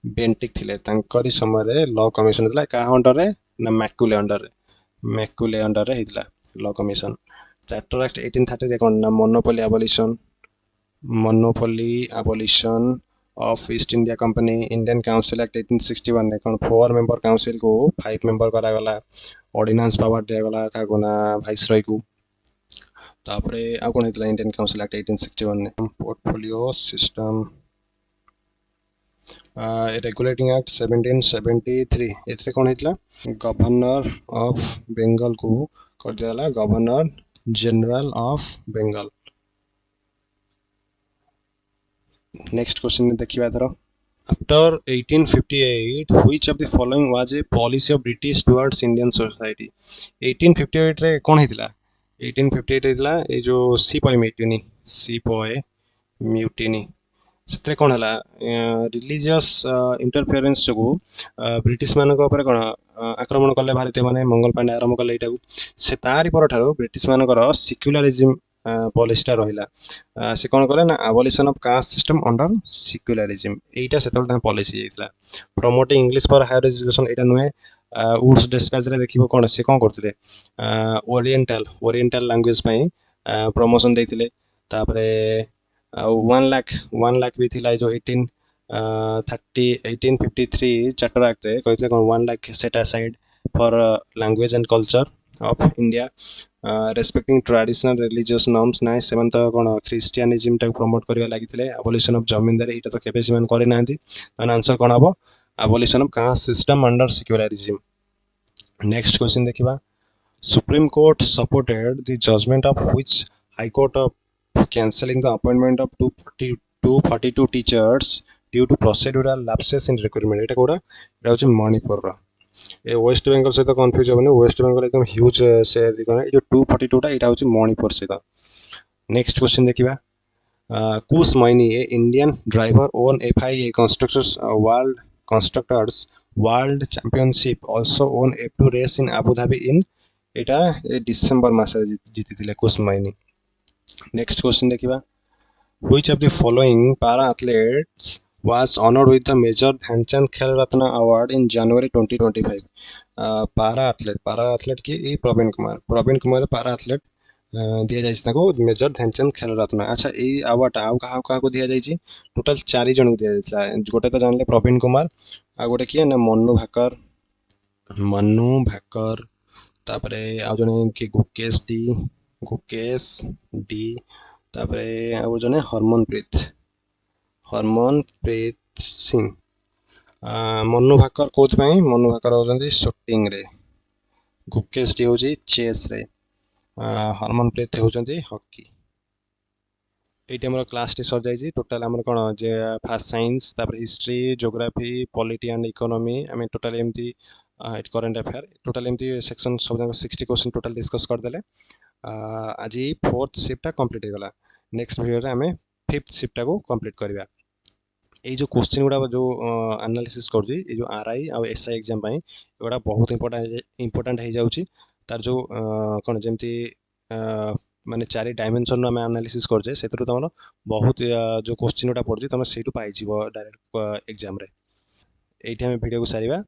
Speaker 1: बेंटिक थिले। तांकरी समय रे लॉ कमिशन थिला का अंडर रे ना मैकुले अंडर रे हितला लॉ कमिशन। चार्टर एक्ट 1830 रे कोन ना monopoly abolition of east India company. Indian council act 1861 ने कोन 4 मेंबर काउंसिल को 5 मेंबर करा गला। ऑर्डिनेंस पावर दिया गला का कोना वाइसरॉय को। तापरे आ कोन हितला इंडियन काउंसिल एक्ट 1861 ने पोर्टफोलियो सिस्टम रेगुलेटिंग एक्ट 1773 एथरे कोन हितला गवर्नर ऑफ बंगाल को कर दियाला governor general of Bengal. Next question देखिबा धर after 1858 which of the following was a policy of British towards Indian society। 1858 रे कोन हितला 1858 हितला ए जो सिपॉय म्यूटिनी सेतरे कोन हला रिलीजियस इंटरफेरेंस जो ब्रिटिश मानक ऊपर कोन आक्रमण कले भारतीय माने मंगल पांडे आरंभ कले एटाकू। से तारि परठारो ब्रिटिश मानकर सेक्युलरिज्म पॉलिसीटा रहिला। से कोन कले ना abolition of caste system under secularism एटा सेतल ता पॉलिसी हितला। Promoting English for higher education एटा नुए वुड्स डिस्पैच रे देखिबो कोन से कोन करथिले ओरिएंटल लैंग्वेज पई प्रमोशन देथिले। तापरे 1 लाख भी थिला जो 1853 चार्टर एक्ट रे कहथिले कोन 1 lakh set aside for language and culture of India respecting traditional religious norms ना सेमन तो कोन क्रिश्चियनिज्म टा प्रमोट करिया लागिथिले। एबोलिशन ऑफ जमींदारी एटा तो केबे सेमन करे नांती। तान आंसर कोन हबो abolition of caste system under secularism. Next question देखिबा supreme court supported the judgment of which high court of cancelling the appointment of 242 teachers due to procedural lapses in recruitment। एटा कोडा एटा होची मणिपुर रा ए waste Bengal सहित confuse होबनी। Waste Bengal एकदम huge share दिखना ए जो 242 टा एटा होची मणिपुर सहित। नेक्स्ट क्वेश्चन देखिबा Kush Maini a Indian driver won FIA constructors world championship also won F2 race in Abu Dhabi in एटा डिसेंबर मास रे जीतिथिले कुश मैनी। नेक्स्ट क्वेश्चन देखिबा which of the following para athletes was honored with the Major Dhyanchand खेल रत्न award in जनवरी 2025। पारा athlete की ए प्रवीण कुमार पारा athlete दिया जाइछि ताको मेजर ध्यानचंद खेल रत्न। अच्छा ए अवार्ड आउ कहा को दिया जाइछि टोटल 4 जन को दिया जाइछला। गोटे तो जानले प्रवीण कुमार आ गोटे किए ना मन्नू भाकर तापरे आ जने कि गुकेश डी तापरे आ जने हरमनप्रीत सिंह। मन्नू भाकर कोथ पई मन्नू भाकर होजंती शूटिंग रे गुकेश डी होजी चेस रे हरमनप्रीत होजंती हॉकी। एटी हमर क्लास टी सर जाइछि टोटल हमर कोन जे फर्स्ट साइंस तापर history geography polity and economy आमे टोटल एमती करंट अफेयर टोटल एमती सेक्शन सब जंग 60 क्वेश्चन टोटल डिस्कस कर देले। आज 4th शिफ्ट कंप्लीट हो गला। नेक्स्ट वीडियो रे आमे 5th शिफ्ट को कंप्लीट करबा। ए जो क्वेश्चन गुडा जो एनालिसिस करजी ए जो आरआई आ एसआई एग्जाम पई एगुडा बहुत इंपोर्टेंट हो जाउची। तार जो कोन जेमती माने 4 डायमेंशन आम एनालिसिस करजे सेतरो तमरो बहुत जो क्वेश्चन गुडा पड़जी तम सेटू पाई जीवो डायरेक्ट एग्जाम रे। एठी हम वीडियो को सारिबा।